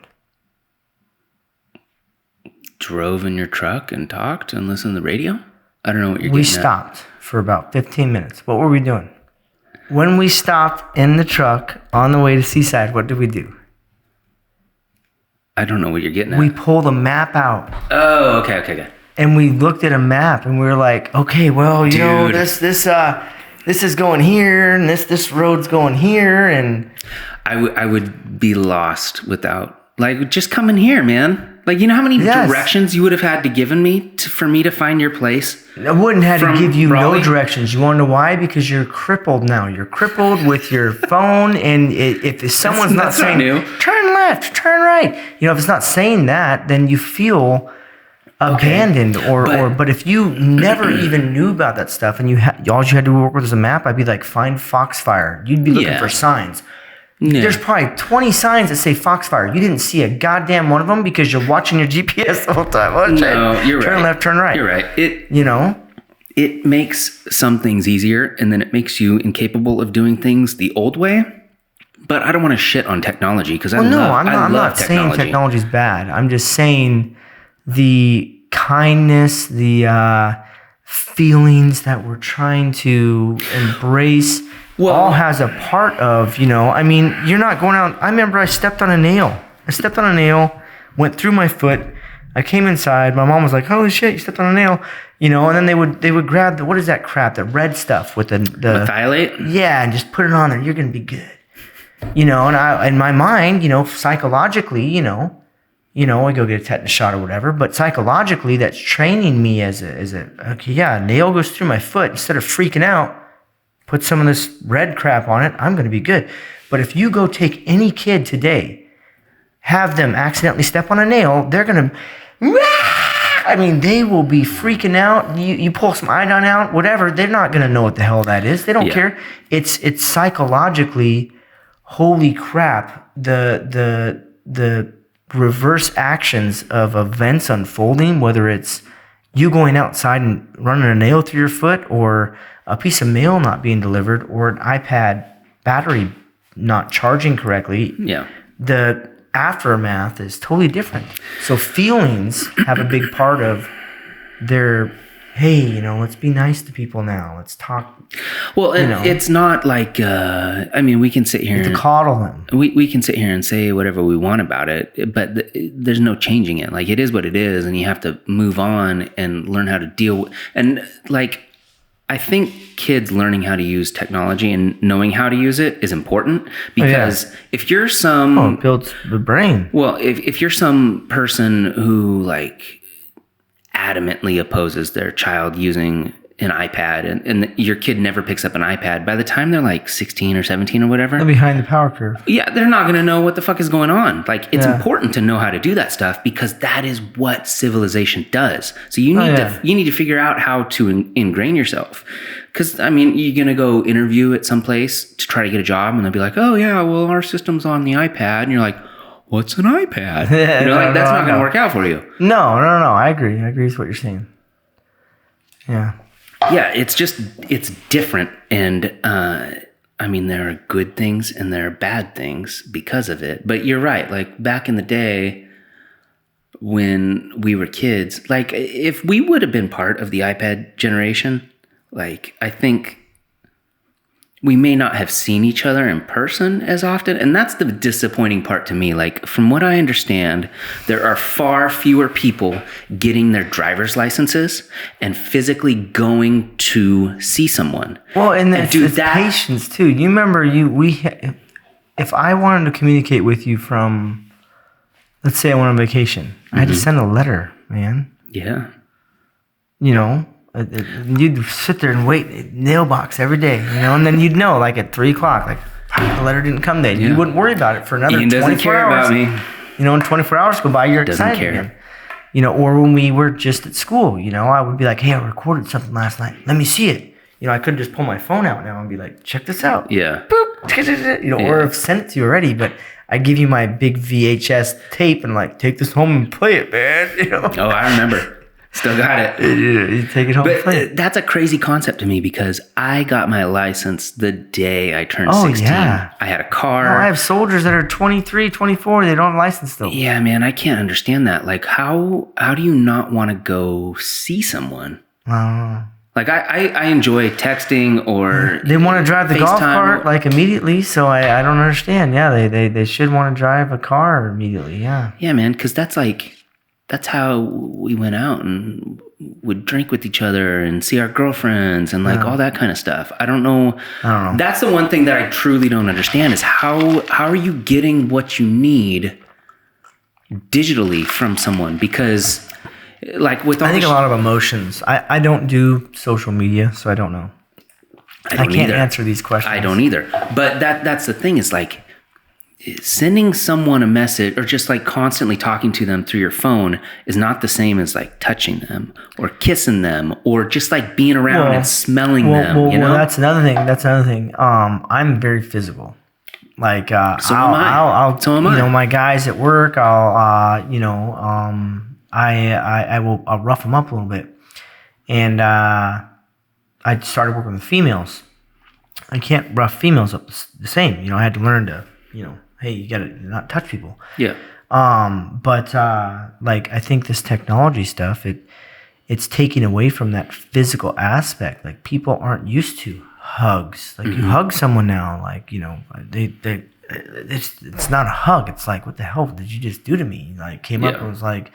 Drove in your truck and talked and listened to the radio? I don't know what you're getting We at. stopped for about 15 minutes. What were we doing? When we stopped in the truck on the way to Seaside, what did we do? I don't know what you're getting at. We pulled a map out. Oh, okay. And we looked at a map and we were like, okay, well, you know, Dude. this is going here and this road's going here, and I would be lost without, like, just come in here, man. Like, you know how many Yes. directions you would have had to given me for me to find your place? I wouldn't have to From give you Raleigh? no directions. You want to know why? Because you're crippled now. You're crippled with your phone, and if someone's not that's not saying new. turn left, turn right, you know, if it's not saying that, then you feel abandoned, but if you never even knew about that stuff, and all you had to work with was a map, I'd be like, find Foxfire. You'd be looking Yeah. for signs. Yeah. There's probably 20 signs that say Foxfire. You didn't see a goddamn one of them because you're watching your GPS the whole time. Oh, No, you're right. Turn left, turn right. You're right. You know? It makes some things easier, and then it makes you incapable of doing things the old way. But I don't want to shit on technology because I'm not saying technology's bad. I'm just saying the kindness, the feelings that we're trying to embrace all has a part of, you know, I mean, you're not going out. I remember I stepped on a nail. Went through my foot. I came inside. My mom was like, holy shit, you stepped on a nail. You know, and then they would grab what is that crap? The red stuff with the Methylate? Yeah, and just put it on there. You're going to be good. You know, and in my mind, you know, psychologically, you know, I go get a tetanus shot or whatever, but psychologically that's training me as a okay, yeah, nail goes through my foot. Instead of freaking out, put some of this red crap on it, I'm going to be good. But if you go take any kid today, have them accidentally step on a nail, they're going to, I mean, they will be freaking out. You pull some iodine out, whatever, they're not going to know what the hell that is. They don't care. It's psychologically, holy crap, the reverse actions of events unfolding, whether it's you going outside and running a nail through your foot, or a piece of mail not being delivered, or an iPad battery not charging correctly. Yeah. The aftermath is totally different. So feelings have a big part of their, hey, you know, let's be nice to people now. Let's talk. Well, it's not like, I mean, we can sit here to coddle them. We can sit here and say whatever we want about it, but there's no changing it. Like, it is what it is, and you have to move on and learn how to deal with. And like, I think kids learning how to use technology and knowing how to use it is important, because if you're it builds the brain. Well, if you're some person who like adamantly opposes their child using an iPad, and your kid never picks up an iPad, by the time they're like 16 or 17 or whatever, They're behind the power curve. yeah, they're not going to know what the fuck is going on. Like, it's important to know how to do that stuff, because that is what civilization does. So you need to figure out how to ingrain yourself. Because, I mean, you're going to go interview at some place to try to get a job, and they'll be like, oh yeah, well, our system's on the iPad. And you're like, what's an iPad? You know, like, that's not going to work out for you. No. I agree. I agree with what you're saying. Yeah. Yeah, it's different. And, I mean, there are good things and there are bad things because of it. But you're right. Like, back in the day when we were kids, like, if we would have been part of the iPad generation, like, I think we may not have seen each other in person as often. And that's the disappointing part to me. Like, from what I understand, there are far fewer people getting their driver's licenses and physically going to see someone. Well, and it's patience too. You remember if I wanted to communicate with you from, let's say I went on vacation, I had to send a letter, man. Yeah. You know, you'd sit there and wait mailbox every day, you know, and then you'd know, like at 3 o'clock, like the letter didn't come there. You wouldn't worry about it for another 24 hours. Ian doesn't care about me. You know, and 24 hours go by, you're excited again. You know, or when we were just at school, you know, I would be like, hey, I recorded something last night. Let me see it. You know, I could just pull my phone out now and be like, check this out. Yeah. Boop. You know, or I've sent it to you already, but I give you my big VHS tape and like, take this home and play it, man. You know? Oh, I remember. Still got it. You take it home and play it. That's a crazy concept to me because I got my license the day I turned 16. Yeah. I had a car. I have soldiers that are 23, 24. They don't have a license still. Yeah, man. I can't understand that. Like, how do you not want to go see someone? Like, I enjoy texting or they want to drive the FaceTime golf cart like immediately, so I don't understand. Yeah, they should want to drive a car immediately. Yeah. Yeah, man, because that's how we went out and would drink with each other and see our girlfriends and like all that kind of stuff. I don't know. That's the one thing that I truly don't understand is how are you getting what you need digitally from someone? Because like with I think a lot of emotions. I don't do social media, so I don't know. I can't answer these questions. I don't either. But that's the thing is like sending someone a message or just like constantly talking to them through your phone is not the same as like touching them or kissing them or just like being around and smelling them. You know, that's another thing. I'm very physical. Like so am I. You know, my guys at work, I'll rough them up a little bit. And I started working with females. I can't rough females up the same. You know, I had to learn to, you know, hey, you gotta not touch people. Yeah. But like I think this technology stuff, it's taking away from that physical aspect. Like people aren't used to hugs. Like you hug someone now, like, you know, it's not a hug. It's like, what the hell did you just do to me? Like came up and was like,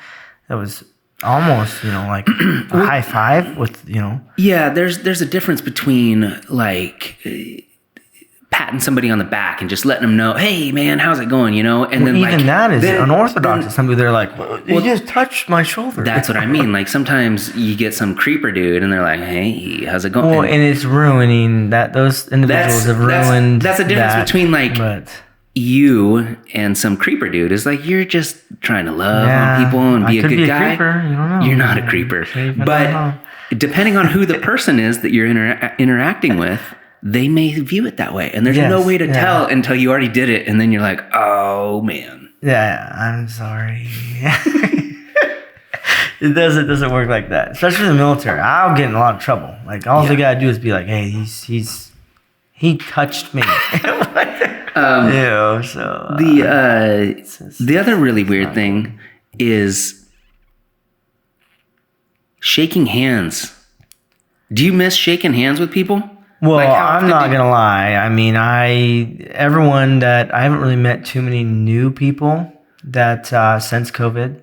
that was almost, you know, like a high five with, you know. Yeah, there's a difference between like patting somebody on the back and just letting them know, hey man, how's it going, you know? And then even like, that is unorthodox. Somebody they're like, you just touched my shoulder. That's what I mean. Like sometimes you get some creeper dude and they're like, hey, how's it going? Well, and it's ruining that. Those individuals have ruined. That's the difference between like you and some creeper dude. Is like you're just trying to love on people and be a good guy. Creeper. You don't know. You're not a creeper, but depending on who the person is that you're interacting with, they may view it that way. And there's no way to tell until you already did it. And then you're like, oh, man. Yeah, I'm sorry. It doesn't work like that. Especially in the military. I'll get in a lot of trouble. Like, all they got to do is be like, hey, he touched me. The other really weird thing is shaking hands. Do you miss shaking hands with people? Well, like I'm not going to lie. I mean, I haven't really met too many new people that since COVID,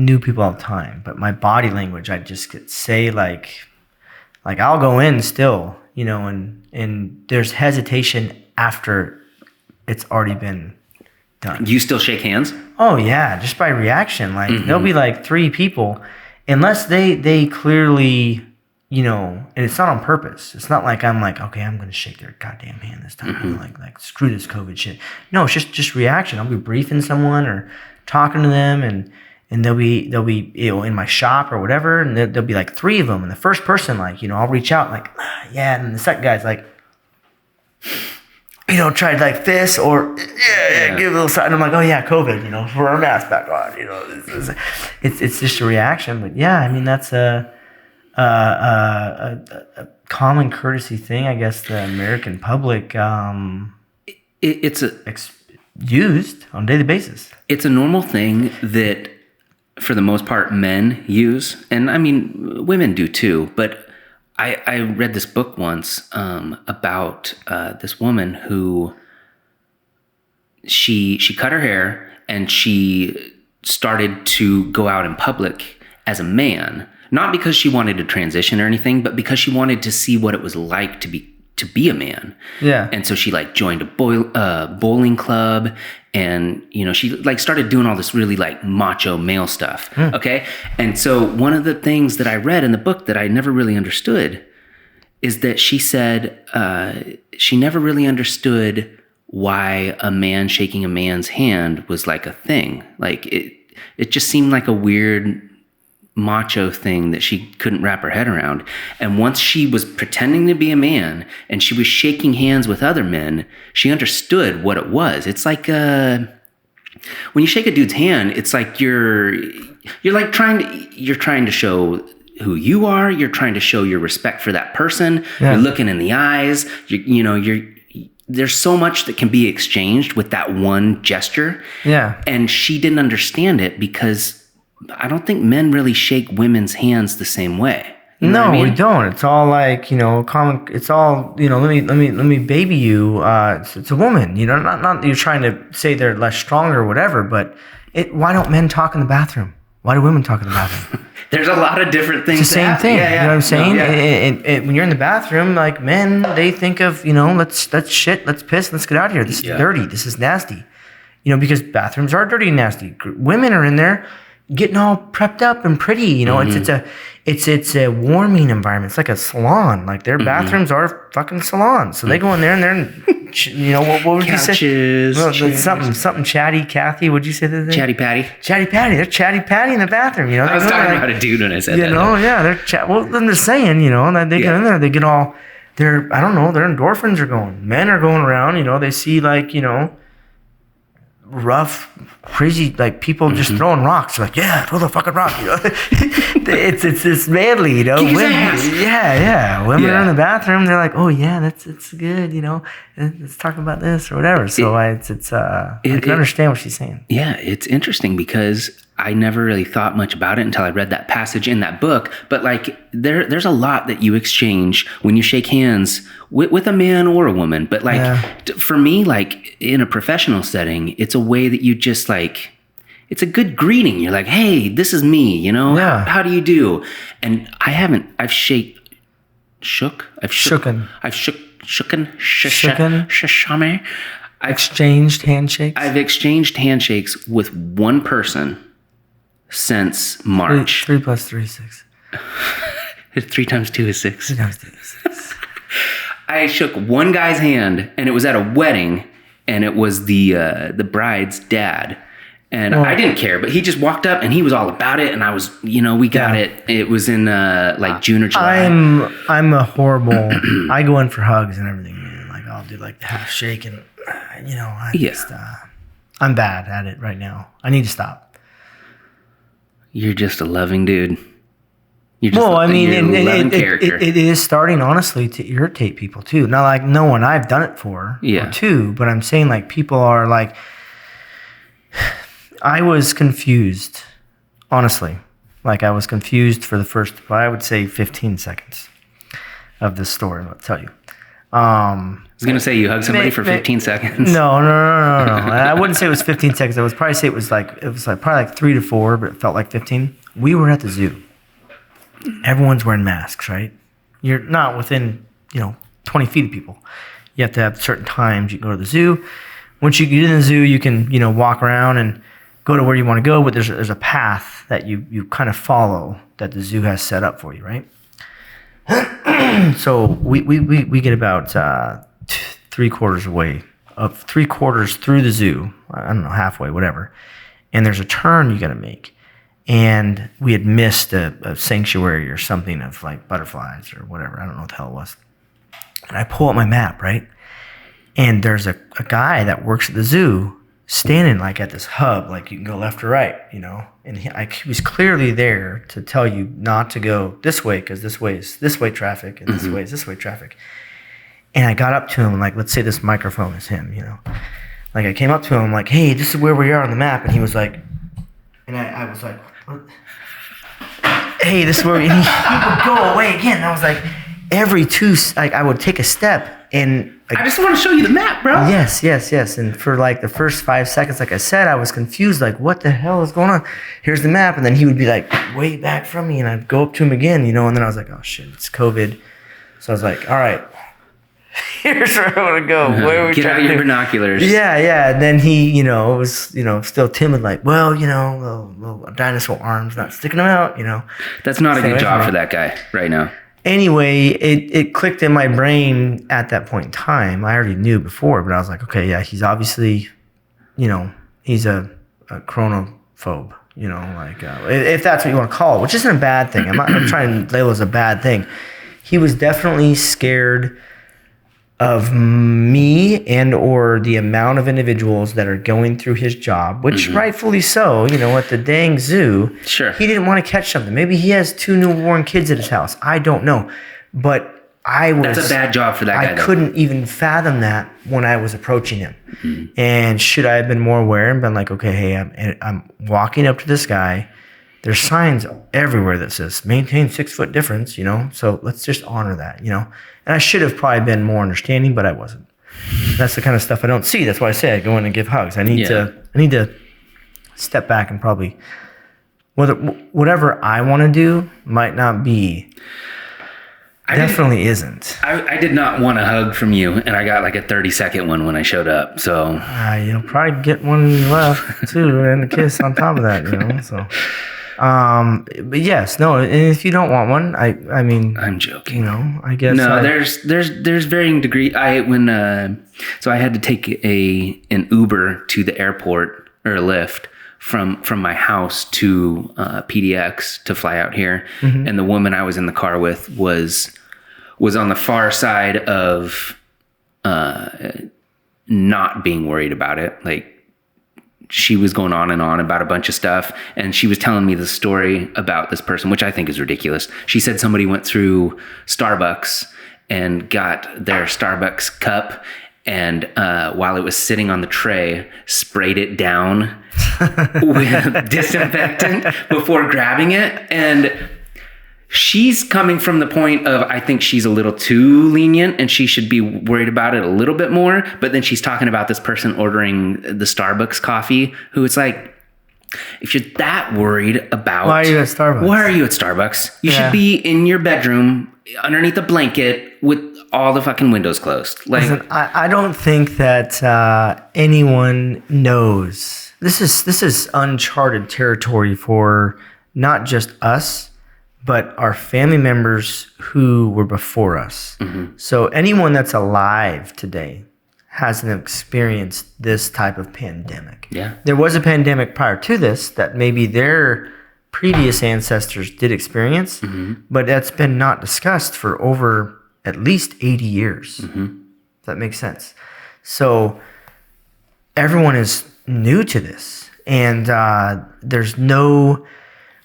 new people all the time, but my body language, I just could say like I'll go in still, you know, and there's hesitation after it's already been done. You still shake hands? Oh yeah. Just by reaction. Like there'll be like 3 people unless they clearly, you know, and it's not on purpose. It's not like I'm like, okay, I'm going to shake their goddamn hand this time. Like screw this COVID shit. No, it's just reaction. I'll be briefing someone or talking to them and they'll be, you know, in my shop or whatever. And there'll be like 3 of them. And the first person, like, you know, I'll reach out like, yeah. And the second guy's like, you know, tried like this or give a little side. And I'm like, oh yeah, COVID, you know, put our mask back on, you know, it's just a reaction. But yeah, I mean, that's a common courtesy thing, I guess the American public it's used on a daily basis. It's a normal thing that for the most part men use, and I mean women do too, but I read this book once about this woman who she cut her hair and she started to go out in public as a man, not because she wanted to transition or anything, but because she wanted to see what it was like to be a man. Yeah. And so she like joined a bowling club, and she like started doing all this really like macho male stuff. Okay. And so one of the things that I read in the book that I never really understood is that she said she never really understood why a man shaking a man's hand was like a thing. Like it just seemed like a weird macho thing that she couldn't wrap her head around. And once she was pretending to be a man and she was shaking hands with other men, she understood what it was. It's like when you shake a dude's hand, it's like you're like trying to show who you are. You're trying to show your respect for that person. Yeah. You're looking in the eyes. There's so much that can be exchanged with that one gesture. Yeah. And she didn't understand it because I don't think men really shake women's hands the same way. You know what I mean? We don't. It's all like, common. It's all, let me baby you. It's a woman, not you're trying to say they're less strong or whatever, but why don't men talk in the bathroom? Why do women talk in the bathroom? There's a lot of different things. It's the same thing. Yeah. You know what I'm saying? No, and when you're in the bathroom, like men, they think of, let's shit, let's piss, let's get out of here. This is dirty. This is nasty. Because bathrooms are dirty and nasty. Women are in there getting all prepped up and pretty. It's a warming environment. It's like a salon. Like their bathrooms are fucking salons. So they go in there and they're, what would you say? Well, something chatty Cathy. What'd you say? Chatty Patty. Chatty Patty. They're chatty Patty in the bathroom. I was talking about a dude when I said that. Yeah, they're well, I'm just saying, that they get in there, they get all, their endorphins are going. Men are going around, they see like, rough, crazy, like people just throwing rocks. They're like, yeah, throw the fucking rock. It's manly, Women, Women are in the bathroom. They're like, oh yeah, that's good. Let's talk about this or whatever. So I can understand what she's saying. Yeah, it's interesting because I never really thought much about it until I read that passage in that book. But like, there's a lot that you exchange when you shake hands with a man or a woman. But like, for me, like in a professional setting, it's a way that you just like, it's a good greeting. You're like, hey, this is me, how do you do? And I've exchanged handshakes. I've exchanged handshakes with one person since March. 3 + 3 is 6. 3 times 2 is 6. 3 times 2 is 6. I shook one guy's hand, and it was at a wedding, and it was the bride's dad. And I didn't care, but he just walked up and he was all about it. And I was, we got it. It was in like June or July. I'm a horrible, I go in for hugs and everything, man. Like I'll do like the half shake and, I'm bad at it right now. I need to stop. You're just a loving dude. It is starting honestly to irritate people too. Not like no one I've done it for or two, but I'm saying like people are like, I was confused, honestly. Like I was confused for the first, I would say 15 seconds of this story. I'll tell you. I was going to say you hugged somebody for 15 seconds. No. I wouldn't say it was 15 seconds. I would probably say it was probably 3 to 4, but it felt like 15. We were at the zoo. Everyone's wearing masks, right? You're not within, 20 feet of people. You have to have certain times you can go to the zoo. Once you get in the zoo, you can, walk around and go to where you want to go, but there's a path that you kind of follow that the zoo has set up for you, right? So we get about 3/4 away, of 3/4 through the zoo. I don't know, halfway, whatever. And there's a turn you got to make. And we had missed a sanctuary or something of like butterflies or whatever. I don't know what the hell it was. And I pull up my map, right? And there's a guy that works at the zoo standing like at this hub, like you can go left or right, And he was clearly there to tell you not to go this way because this way is this way traffic and this way is this way traffic. And I got up to him, like, let's say this microphone is him, Like I came up to him like, hey, this is where we are on the map. And he was like, and I was like, what? Hey, this is where he would go away again. And I was like, every I would take a step and I just want to show you the map, bro. Yes. And for like the first 5 seconds, like I said, I was confused. Like, what the hell is going on? Here's the map. And then he would be like way back from me and I'd go up to him again, and then I was like, oh shit, it's COVID. So I was like, all right, here's where I want to go. Where are we Get out your binoculars. Yeah. And then he, was, still timid, like, well, little dinosaur arms, not sticking them out, That's not a good job for that guy right now. Anyway, it clicked in my brain at that point in time. I already knew before, but I was like, okay, yeah, he's obviously, he's a chronophobe, if that's what you want to call it, which isn't a bad thing. I'm not trying to label it as a bad thing. He was definitely scared of me and or the amount of individuals that are going through his job, which rightfully so, at the dang zoo. Sure. He didn't want to catch something. Maybe he has 2 newborn kids at his house. I don't know. But that's a bad job for that guy. I couldn't even fathom that when I was approaching him. And should I have been more aware and been like, okay, hey, I'm walking up to this guy. There's signs everywhere that says maintain 6 foot difference, so let's just honor that, And I should have probably been more understanding, but I wasn't. That's the kind of stuff I don't see. That's why I say I go in and give hugs. I need to step back and probably whatever I want to do might not be. Definitely isn't. I did not want a hug from you, and I got like a 30-second one when I showed up. So you'll probably get one left too, and a kiss on top of that, So. But yes, no, and if you don't want one, I mean, I'm joking. I guess no. There's varying degree. So I had to take an Uber to the airport or a Lyft from my house to PDX to fly out here, and the woman I was in the car with was on the far side of not being worried about it, like. She was going on and on about a bunch of stuff, and she was telling me the story about this person, which I think is ridiculous. She said somebody went through Starbucks and got their Starbucks cup, and while it was sitting on the tray, sprayed it down with disinfectant before grabbing it. And she's coming from the point of, I think she's a little too lenient and she should be worried about it a little bit more. But then she's talking about this person ordering the Starbucks coffee, who it's like, if you're that worried about... Why are you at Starbucks? Why are you at Starbucks? You should be in your bedroom underneath a blanket with all the fucking windows closed. Like, listen, I don't think that anyone knows. This is uncharted territory for not just us, but our family members who were before us. So anyone that's alive today hasn't experienced this type of pandemic. Yeah. There was a pandemic prior to this that maybe their previous ancestors did experience, but that's been not discussed for over at least 80 years. If that makes sense. So everyone is new to this, and there's no...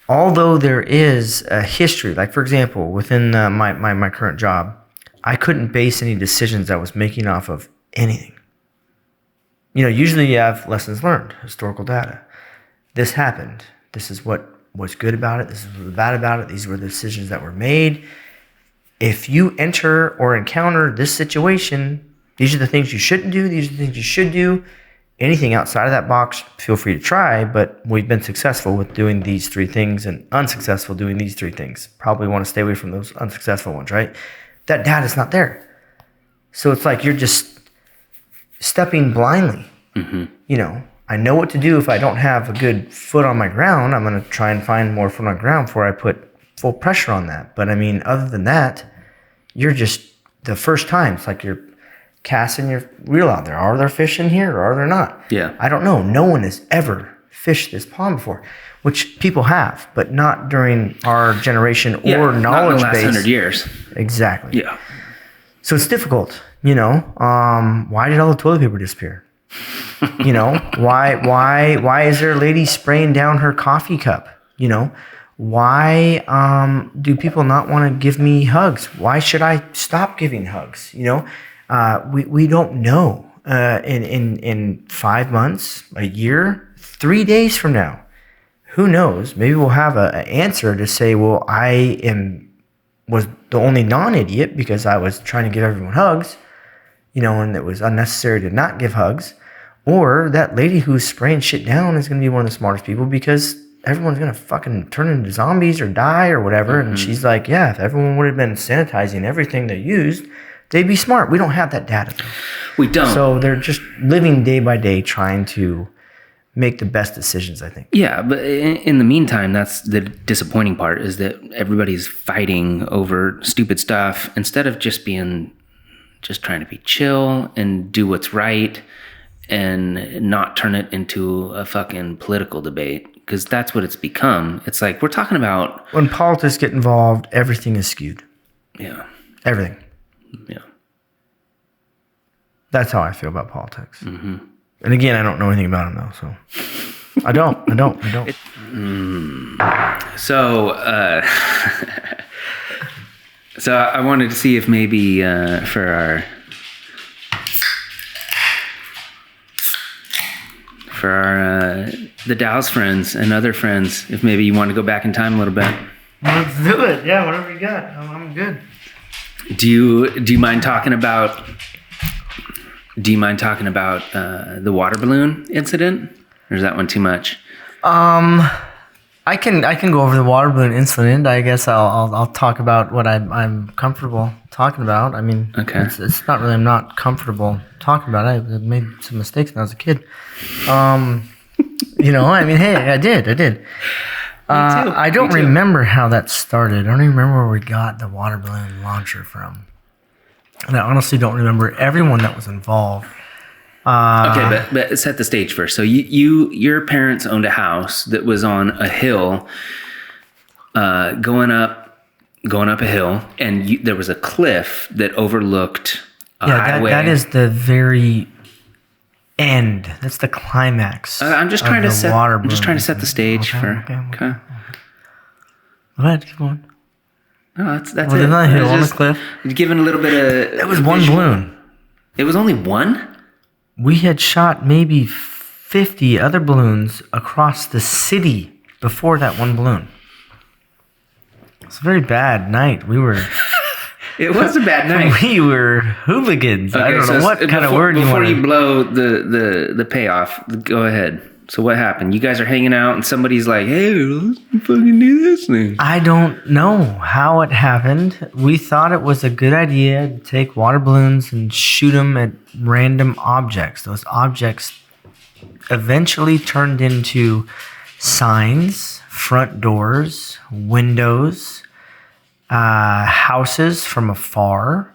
Although there is a history, like for example, within my current job, I couldn't base any decisions I was making off of anything. Usually you have lessons learned, historical data. This happened. This is what was good about it. This is what was bad about it. These were the decisions that were made. If you enter or encounter this situation, these are the things you shouldn't do. These are the things you should do. Anything outside of that box, feel free to try, but we've been successful with doing these 3 things and unsuccessful doing these 3 things. Probably want to stay away from those unsuccessful ones, right? That data's not there. So it's like you're just stepping blindly. I know what to do if I don't have a good foot on my ground. I'm going to try and find more foot on the ground before I put full pressure on that. But I mean, other than that, you're just, the first time, it's like you're casting your reel out there. Are there fish in here or are there not? Yeah. I don't know. No one has ever fished this pond before, which people have, but not during our generation or knowledge not in the last base. 100 years. Exactly. Yeah. So it's difficult, why did all the toilet paper disappear? Why is there a lady spraying down her coffee cup? Why do people not want to give me hugs? Why should I stop giving hugs? We don't know. In 5 months, a year, 3 days from now, who knows? Maybe we'll have an answer to say, well, I am was the only non-idiot because I was trying to give everyone hugs, and it was unnecessary to not give hugs. Or that lady who's spraying shit down is going to be one of the smartest people because everyone's going to fucking turn into zombies or die or whatever. And she's like, yeah, if everyone would have been sanitizing everything they used, they'd be smart. We don't have that data, though. We don't. So they're just living day by day trying to make the best decisions, I think. Yeah, but in the meantime, that's the disappointing part, is that everybody's fighting over stupid stuff instead of just trying to be chill and do what's right and not turn it into a fucking political debate, because that's what it's become. It's like we're talking about... When politics get involved, everything is skewed. Yeah. Everything. Yeah. That's how I feel about politics. Mm-hmm. And again, I don't know anything about them, though, so... I don't. So, so I wanted to see if maybe for the Dallas friends and other friends, if maybe you want to go back in time a little bit. Let's do it. Yeah, whatever you got. I'm good. Do you mind talking about the water balloon incident, or is that one too much? I can go over the water balloon incident. I guess I'll talk about what I'm comfortable talking about. I mean, okay. It's not really I'm not comfortable talking about it. I made some mistakes when I was a kid. I mean, hey, I did. Me too. I don't remember how that started. I don't even remember where we got the water balloon launcher from. And I honestly don't remember everyone that was involved. Okay, but set the stage first. So your parents owned a house that was on a hill, going up a hill, and there was a cliff that overlooked a highway. That is the very end. That's the climax. I'm just trying to set the stage for. Okay. Go ahead, keep going. No, that's well, it. Another hill on the cliff. Giving a little bit of. It was one balloon. It was only one? We had shot maybe 50 other balloons across the city before that one balloon. It's a very bad night. We were... It was a bad night. We were hooligans. Okay, I don't know what kind of word you want to... Before you blow the payoff, go ahead. So what happened? You guys are hanging out and somebody's like, hey, let's fucking do this thing. I don't know how it happened. We thought it was a good idea to take water balloons and shoot them at random objects. Those objects eventually turned into signs, front doors, windows, houses from afar.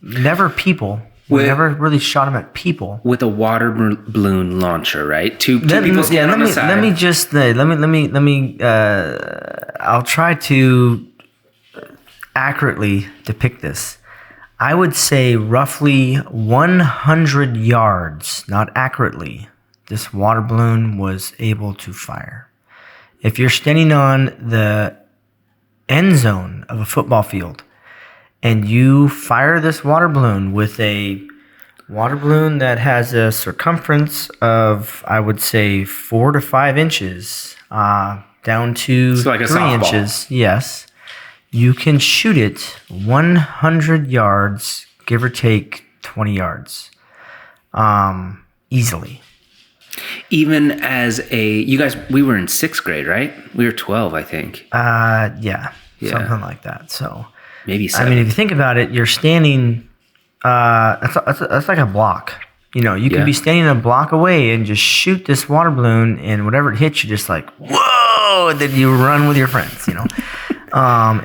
Never people. We never really shot them at people. With a water balloon launcher, right? Two people standing on the side. I'll try to accurately depict this. I would say roughly 100 yards, not accurately, this water balloon was able to fire. If you're standing on the end zone of a football field, and you fire this water balloon with a water balloon that has a circumference of, I would say, 4 to 5 inches, down to 3 inches. Yes. You can shoot it 100 yards, give or take 20 yards, easily. Even as you guys, we were in 6th grade, right? We were 12, I think. Yeah. Something like that. So... Maybe 7. I mean, if you think about it, you're standing, that's like a block. You can be standing a block away and just shoot this water balloon, and whatever it hits, you're just like, whoa, and then you run with your friends,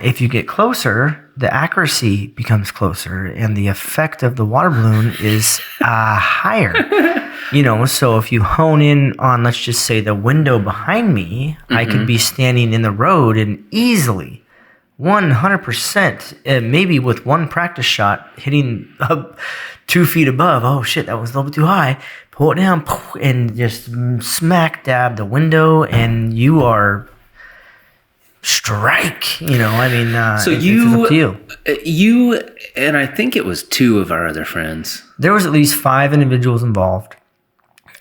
If you get closer, the accuracy becomes closer, and the effect of the water balloon is higher. So if you hone in on, let's just say, the window behind me, I could be standing in the road and easily... 100%, maybe with one practice shot hitting up 2 feet above. Oh shit, that was a little bit too high. Pull it down and just smack dab the window, and you are strike. So it's up to you and I think it was 2 of our other friends. There was at least 5 individuals involved.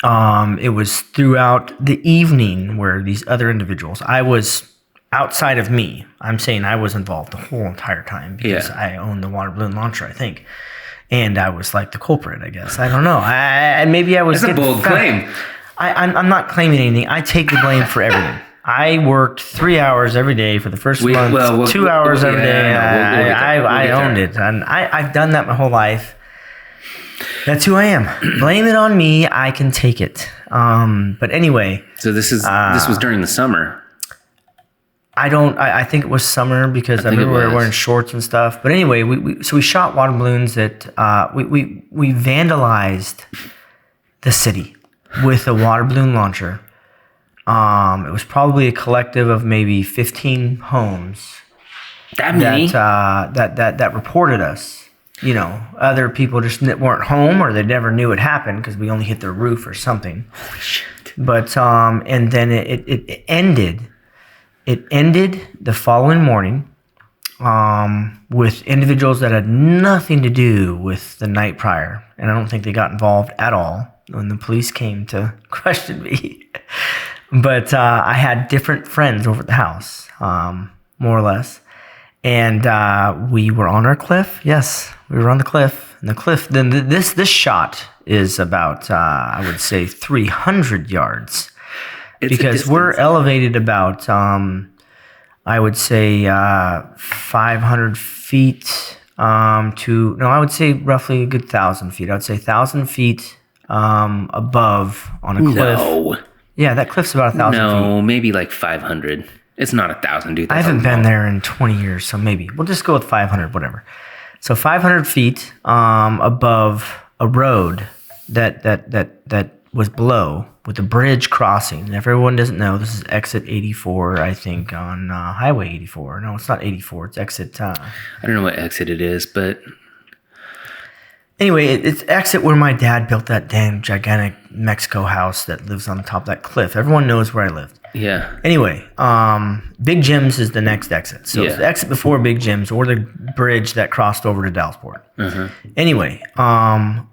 It was throughout the evening where these other individuals. I was outside of me, I'm saying I was involved the whole entire time because I owned the water balloon launcher, I think. And I was like the culprit, I guess. I don't know. Maybe I was. That's a bold claim. I'm not claiming anything. I take the blame for everything. I worked 3 hours every day for the first month, 2 hours every day. I owned it. And I've done that my whole life. That's who I am. Blame it on me. I can take it. But anyway. So this was during the summer. I think it was summer because I remember we were wearing shorts and stuff. But anyway, we shot water balloons that we vandalized the city with a water balloon launcher. It was probably a collective of maybe 15 homes. That many? That reported us. You know, other people just weren't home or they never knew it happened because we only hit their roof or something. Holy shit. But and then it ended. It ended the following morning with individuals that had nothing to do with the night prior. And I don't think they got involved at all when the police came to question me. But I had different friends over at the house, more or less. And we were on our cliff. Yes, we were on the cliff. And the cliff, then this shot is about, I would say, 300 yards. Because we're elevated about, I would say, 500 feet I would say roughly a good 1,000 feet. I would say 1,000 feet above on a cliff. No. Yeah, that cliff's about 1,000 feet. No, maybe like 500. It's not 1,000, dude. I haven't been there in 20 years, so maybe. We'll just go with 500, whatever. So 500 feet above a road that was below with a bridge crossing. And if everyone doesn't know, this is exit 84, I think, on Highway 84. No, it's not 84. It's exit... I don't know what exit it is, but... Anyway, it's exit where my dad built that damn gigantic Mexico house that lives on top of that cliff. Everyone knows where I lived. Yeah. Anyway, Big Jim's is the next exit. So it's the exit before Big Jim's or the bridge that crossed over to Dallasport. Uh-huh. Anyway,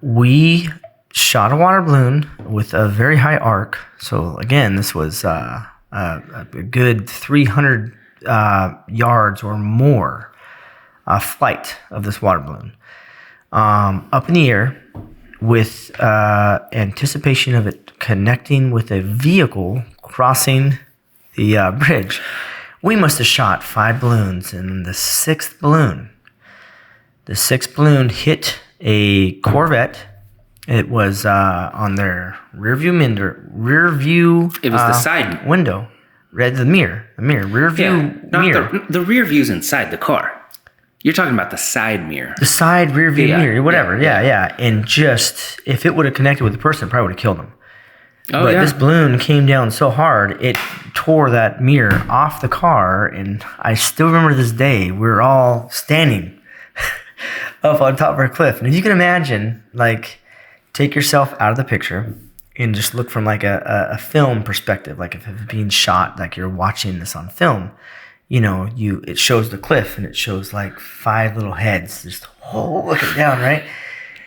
we shot a water balloon with a very high arc. So again, this was a good 300 yards or more flight of this water balloon. Up in the air with anticipation of it connecting with a vehicle crossing the bridge. We must have shot 5 balloons, and the sixth balloon hit a Corvette. It was on their rear view. It was the side window. The mirror, rear view mirror. The rear view's inside the car. You're talking about the side mirror. The side rear view mirror, whatever. Yeah. And just, if it would have connected with the person, it probably would have killed them. But this balloon came down so hard, it tore that mirror off the car. And I still remember this day, we were all standing up on top of our cliff. And if you can imagine, like, take yourself out of the picture and just look from like a film perspective, like if it's being shot, like you're watching this on film. You know, it shows the cliff and it shows like 5 little heads just looking down, right?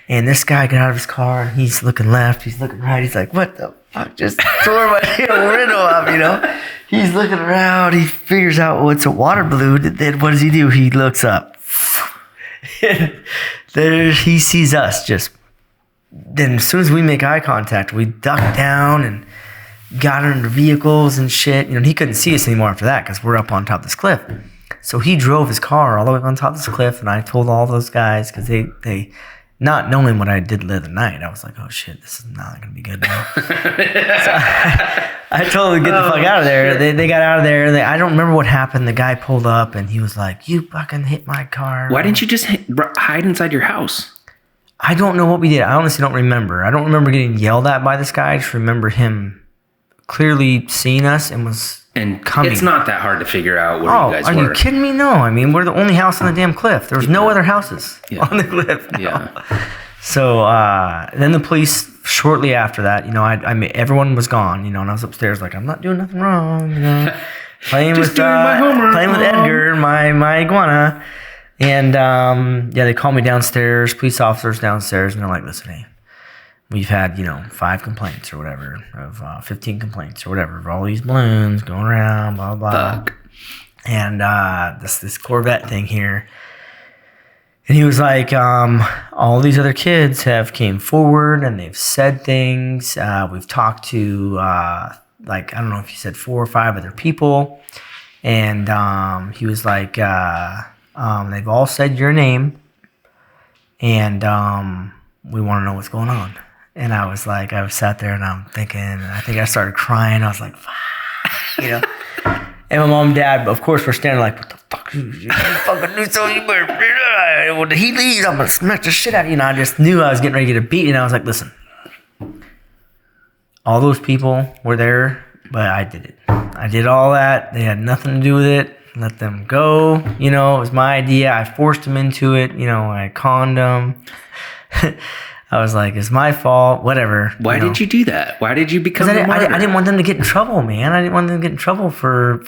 And this guy got out of his car and he's looking left, he's looking right. He's like, what the fuck? Just tore my window off, you know? He's looking around. He figures out what's a water balloon. And then what does he do? He looks up. There he sees us just. Then as soon as we make eye contact, we duck down and got under vehicles and shit. You know, he couldn't see us anymore after that because we're up on top of this cliff. So he drove his car all the way up on top of this cliff, and I told all those guys because they not knowing what I did the other night, I was like, oh shit, this is not going to be good now. So I told them to get the fuck out of there. They got out of there. I don't remember what happened. The guy pulled up and he was like, you fucking hit my car. Why didn't you just hide inside your house? I don't know what we did. I honestly don't remember. I don't remember getting yelled at by this guy. I just remember him clearly seeing us and coming. It's not that hard to figure out where you guys were. Are you kidding me? No. I mean, we're the only house on the damn cliff. There was no other houses on the cliff. No. Yeah. So then the police, shortly after that, you know, everyone was gone, you know, and I was upstairs like, I'm not doing nothing wrong, you know, playing with Edgar, my iguana. And they called me downstairs, police officers downstairs, and they're like, listen, hey, we've had, 5 complaints or whatever, of 15 complaints or whatever, of all these balloons going around, blah, blah. and this Corvette thing here. And he was like, all these other kids have came forward and they've said things. We've talked to, like, I don't know if he said 4 or 5 other people. And he was like, they've all said your name. And we want to know what's going on. And I was like, I was sat there and I'm thinking, and I think I started crying. I was like, fuck, you know. And my mom and dad, of course, were standing like, what the fuck? You fucking do so, you better, when he leaves, I'm going to smack the shit out of you. And I just knew I was getting ready to get a beat. And I was like, listen, all those people were there, but I did it. I did all that. They had nothing to do with it. Let them go. You know, it was my idea. I forced them into it. You know, I conned them. I was like, it's my fault, whatever. Why did you do that? Why did you become a martyr? I didn't want them to get in trouble, man. I didn't want them to get in trouble for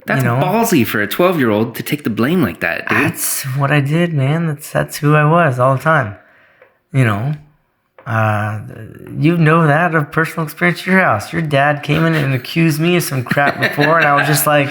That's ballsy for a 12-year-old to take the blame like that, dude. That's what I did, man. That's who I was all the time. You know, you know that of personal experience at your house. Your dad came in and accused me of some crap before, and I was just like,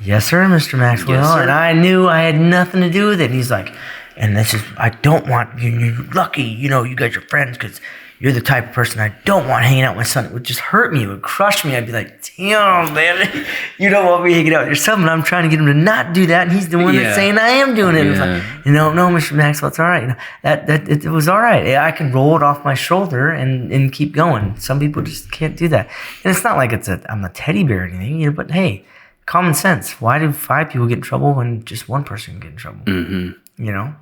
yes, sir, Mr. Maxwell. Yes, sir. And I knew I had nothing to do with it. And he's like, and this is, I don't want you, you're lucky, you know, you guys are friends because you're the type of person I don't want hanging out with my son. It would just hurt me. It would crush me. I'd be like, damn, man, you don't want me hanging out with your son, but I'm trying to get him to not do that. And he's the one that's saying I am doing it. Yeah. It's like, you know, no, Mr. Maxwell, it's all right. You know, it was all right. I can roll it off my shoulder and keep going. Some people just can't do that. And it's not like I'm a teddy bear or anything, you know, but hey, common sense. Why do 5 people get in trouble when just one person can get in trouble? Mm-hmm. You know,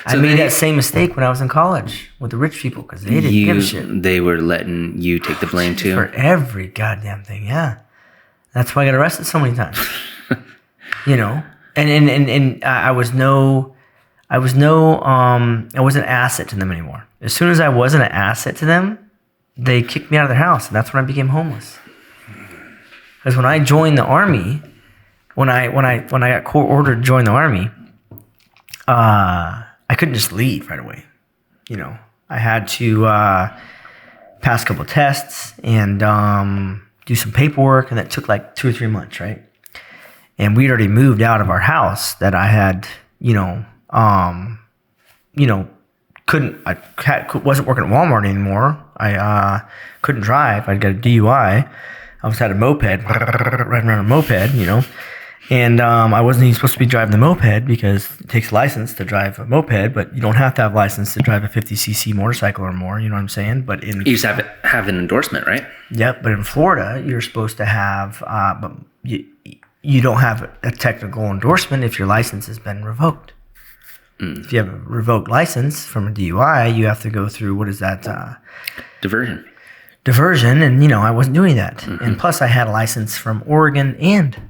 so I made that same mistake when I was in college with the rich people because they didn't give a shit. They were letting you take the blame too for every goddamn thing. Yeah, that's why I got arrested so many times. You know, and I wasn't an asset to them anymore. As soon as I wasn't an asset to them, they kicked me out of their house, and that's when I became homeless. Because when I joined the army, when I got court ordered to join the army. I couldn't just leave right away. You know, I had to pass a couple of tests and do some paperwork, and that took like 2 or 3 months, right? And we'd already moved out of our house that I had, wasn't working at Walmart anymore. I couldn't drive. I'd got a DUI. I was had a moped, riding around a moped, you know. And I wasn't even supposed to be driving the moped because it takes a license to drive a moped, but you don't have to have a license to drive a 50cc motorcycle or more. You know what I'm saying? But you just have an endorsement, right? Yep. But in Florida, you're supposed to have, but you don't have a technical endorsement if your license has been revoked. Mm. If you have a revoked license from a DUI, you have to go through, what is that? Diversion. And, I wasn't doing that. Mm-hmm. And plus I had a license from Oregon and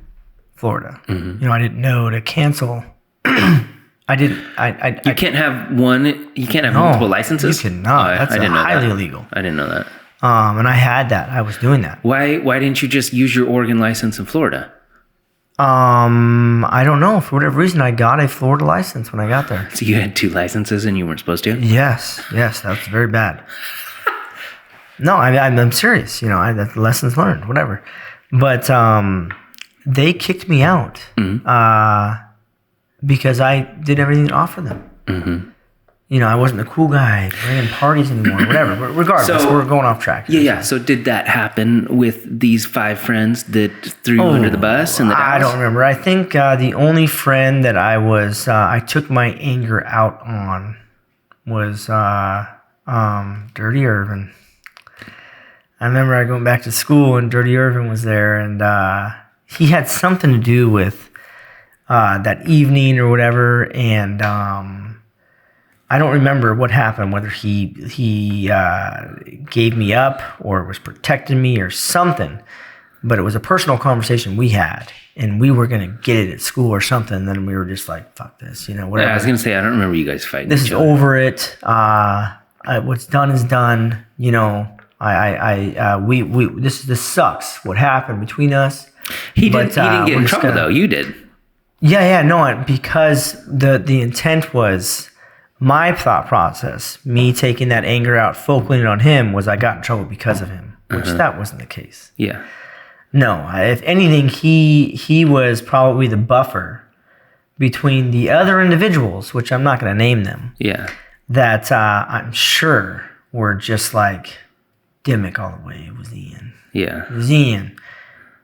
Florida. Mm-hmm. I didn't know to cancel. You can't have one. You can't have multiple licenses. You cannot. That's highly illegal. I didn't know that. And I had that. I was doing that. Why didn't you just use your Oregon license in Florida? I don't know. For whatever reason, I got a Florida license when I got there. So you had 2 licenses and you weren't supposed to? Yes. That was very bad. No, I'm serious. That's lessons learned. Whatever. But they kicked me out because I did everything to offer them. Mm-hmm. I wasn't a cool guy bringing parties anymore, whatever. But regardless, we're going off track. Yeah. So did that happen with these 5 friends that threw you under the bus in the Dallas? I don't remember. I think the only friend that I took my anger out on was Dirty Irvin. I remember I going back to school and Dirty Irvin was there, and he had something to do with that evening or whatever, and I don't remember what happened, whether he gave me up or was protecting me or something, but it was a personal conversation we had, and we were going to get it at school or something, and then we were just like, fuck this, whatever. Yeah, I was going to say, I don't remember you guys fighting. This is over it. What's done is done, this sucks, what happened between us. He didn't get in trouble, though. You did. Yeah, no, because the intent was my thought process, me taking that anger out, focusing it on him, was I got in trouble because of him, which that wasn't the case. Yeah. No, if anything, he was probably the buffer between the other individuals, which I'm not going to name them. Yeah. That I'm sure were just like Dimmick all the way. It was Ian. Yeah. It was Ian.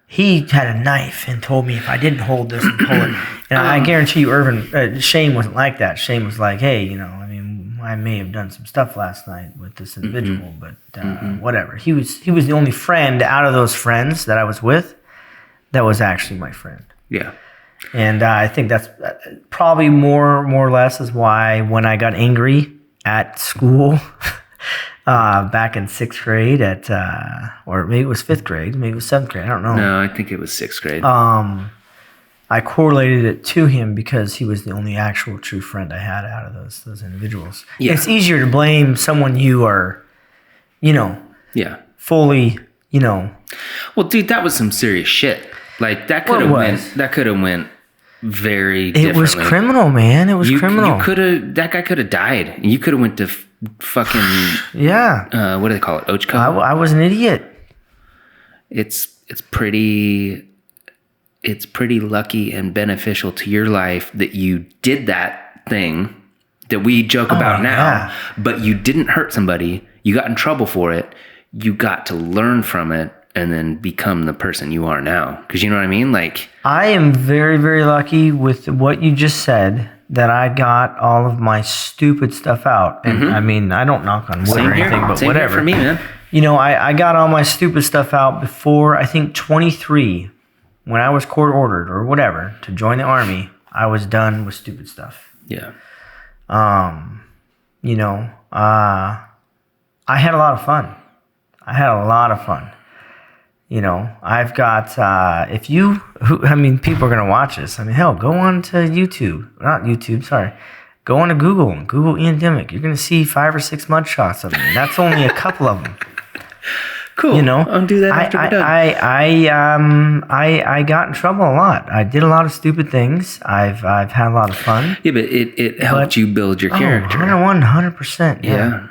He had a knife and told me if I didn't hold this and pull it. And I guarantee you, Shane wasn't like that. Shane was like, hey, you know, I mean, I may have done some stuff last night with this individual, but whatever. He was the only friend out of those friends that I was with that was actually my friend. Yeah. And I think that's probably more or less is why when I got angry at school back in 6th grade or maybe it was 5th grade, maybe it was 7th grade, I don't know. No, I think it was 6th grade. I correlated it to him because he was the only actual true friend I had out of those individuals. Yeah. It's easier to blame someone you are, you know, fully, you know. Well, dude, that was some serious shit. Like that could have went very differently. It was criminal, man. It was criminal. That guy could have died. You could have went to fucking what do they call it? Ochko? I was an idiot. It's pretty lucky and beneficial to your life that you did that thing that we joke about now, but you didn't hurt somebody. You got in trouble for it. You got to learn from it and then become the person you are now. Because you know what I mean? Like, I am very, very lucky with what you just said that I got all of my stupid stuff out. And I mean, I don't knock on wood or anything, but Same whatever. Here for me, man. You know, I got all my stupid stuff out before, I think, 23. When I was court ordered or whatever to join the Army, I was done with stupid stuff. Yeah. You know, I had a lot of fun. You know, I've got, people are going to watch this. I mean, hell, go on to YouTube. Not YouTube, sorry. Go on to Google and Google Ian Dimmick. You're going to see 5 or 6 mugshots of me. That's only a couple of them. Cool. You know, I'll do that after we're done. I got in trouble a lot. I did a lot of stupid things. I've had a lot of fun. Yeah, but it helped you build your character. 100%. Yeah.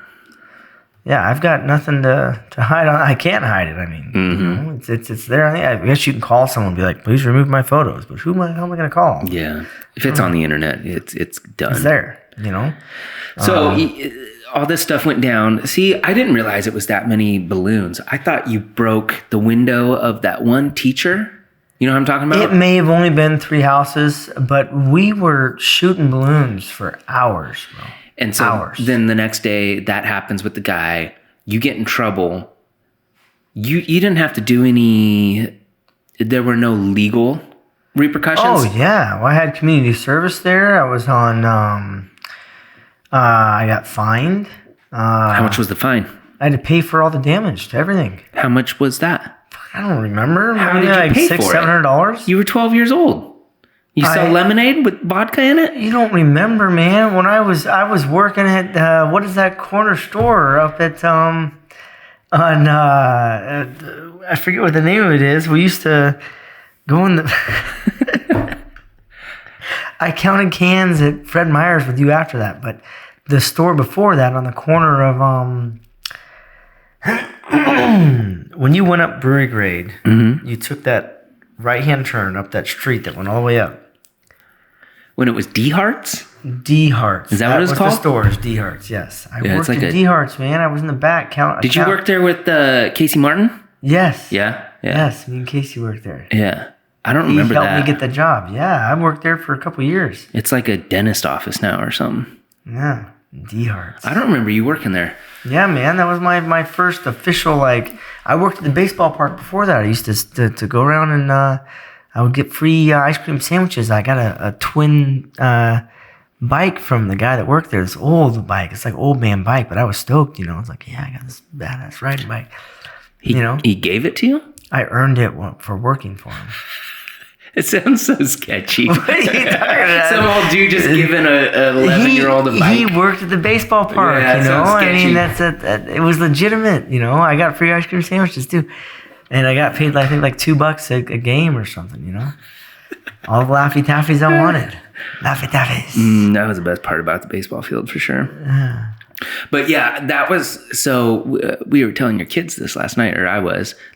Yeah, I've got nothing to hide on. I can't hide it. I mean, you know, it's there. I guess you can call someone and be like, please remove my photos. But how am I going to call? Yeah. If it's on the internet, it's done. It's there, you know? So all this stuff went down. See, I didn't realize it was that many balloons. I thought you broke the window of that one teacher. You know what I'm talking about? It may have only been 3 houses, but we were shooting balloons for hours, bro. And so then the next day that happens with the guy. You get in trouble. You didn't have to do any. There were no legal repercussions. Oh yeah, well, I had community service there. I was on. I got fined. How much was the fine? I had to pay for all the damage to everything. How much was that? I don't remember. How did you pay for it? $600-$700. You were 12 years old. You sell lemonade with vodka in it? You don't remember, man. When I was working at what is that corner store up at I forget what the name of it is. We used to go in the I counted cans at Fred Meyer's with you after that, but the store before that on the corner of when you went up Brewery Grade, you took that right-hand turn up that street that went all the way up. When it was D-Hearts? D-Hearts. Is that what it's called? The stores, D-Hearts, yes. I worked at D-Hearts, man. I was in the back counting. Did you work there with Casey Martin? Yes. Yeah? Yes, me and Casey worked there. Yeah. I don't remember that. He helped me get the job. Yeah, I worked there for a couple years. It's like a dentist office now or something. Yeah, D-Hearts. I don't remember you working there. Yeah, man, that was my first official, like, I worked at the baseball park before that. I used to go around and I would get free ice cream sandwiches. I got a twin bike from the guy that worked there, this old bike. It's like old man bike, but I was stoked, you know. I was like, yeah, I got this badass riding bike. He gave it to you? I earned it for working for him. It sounds so sketchy. What are you talking about? Some old dude just giving a 11-year-old a bike. He worked at the baseball park, you know. I mean, it was legitimate, you know. I got free ice cream sandwiches too, and I got paid I think like $2 a game or something, you know. All the Laffy Taffies I wanted, Laffy Taffies. That was the best part about the baseball field for sure. But yeah, that was, so we were telling your kids this last night, or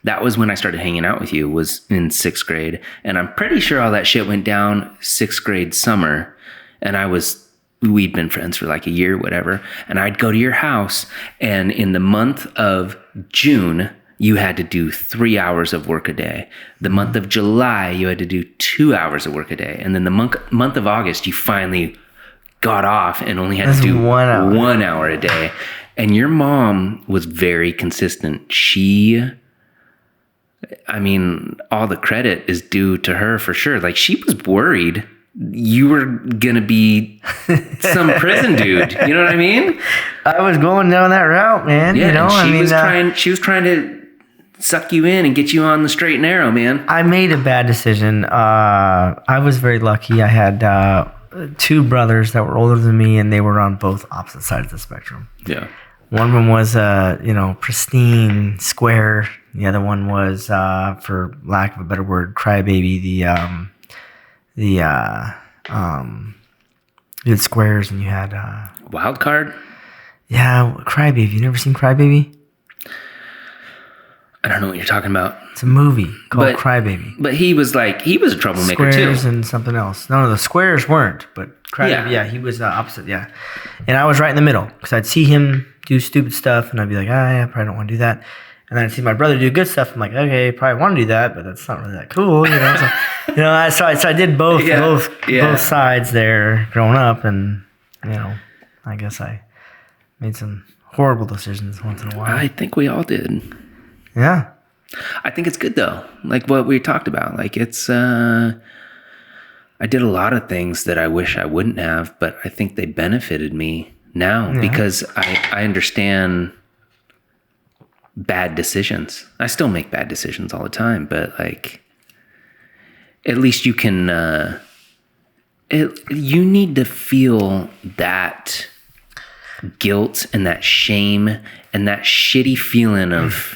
that was when I started hanging out with you, was in 6th grade. And I'm pretty sure all that shit went down 6th grade summer. And we'd been friends for like a year, whatever. And I'd go to your house, and in the month of June, you had to do 3 hours of work a day. The month of July, you had to do 2 hours of work a day. And then the month of August, you finally got off and only had to do 1 hour a day. And your mom was very consistent. All the credit is due to her for sure. Like, she was worried you were gonna be some prison dude. You know what I mean? I was going down that route, man. Yeah, she was trying to suck you in and get you on the straight and narrow, man. I made a bad decision. I was very lucky. I had 2 brothers that were older than me, and they were on both opposite sides of the spectrum. Yeah. One of them was pristine, square. The other one was, for lack of a better word, crybaby. You had squares and you had Wild card? Yeah, Crybaby. You never seen Crybaby? I don't know what you're talking about. It's a movie called Crybaby. But he was a troublemaker Squares too. And something else. No, the squares weren't, but Crybaby, yeah, he was opposite, yeah. And I was right in the middle, because I'd see him do stupid stuff, and I'd be like, I probably don't want to do that. And then I'd see my brother do good stuff. I'm like, okay, probably want to do that, but that's not really that cool, you know. So, I did both sides there growing up, and I guess I made some horrible decisions once in a while. I think we all did. Yeah. I think it's good though. Like what we talked about. Like it's I did a lot of things that I wish I wouldn't have, but I think they benefited me now because I understand bad decisions. I still make bad decisions all the time, but like at least you can you need to feel that guilt and that shame and that shitty feeling of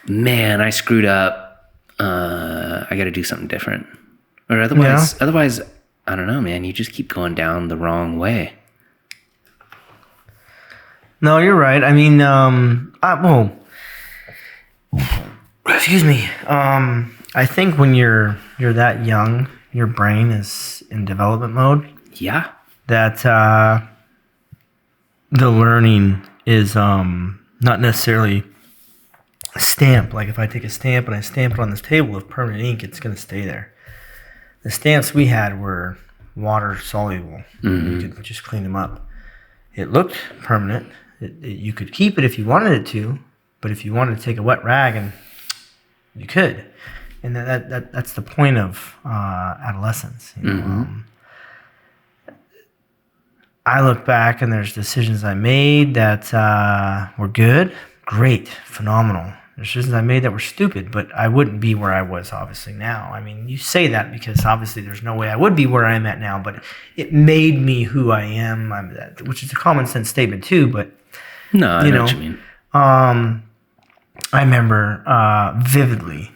man, I screwed up. I got to do something different. Or otherwise, I don't know, man. You just keep going down the wrong way. No, you're right. I mean, excuse me. I think when you're that young, your brain is in development mode. Yeah. That the learning is not necessarily a stamp. Like if I take a stamp and I stamp it on this table of permanent ink, it's going to stay there. The stamps we had were water soluble. Mm-hmm. You could just clean them up. It looked permanent. You could keep it if you wanted it to, but if you wanted to take a wet rag, and you could. And that's the point of adolescence. You know? Mm-hmm. I look back and there's decisions I made that were good, great, phenomenal. There's decisions I made that were stupid, but I wouldn't be where I was obviously now. I mean, you say that because obviously there's no way I would be where I am at now, but it made me who I am, which is a common sense statement too, but no, I know what you mean. I remember vividly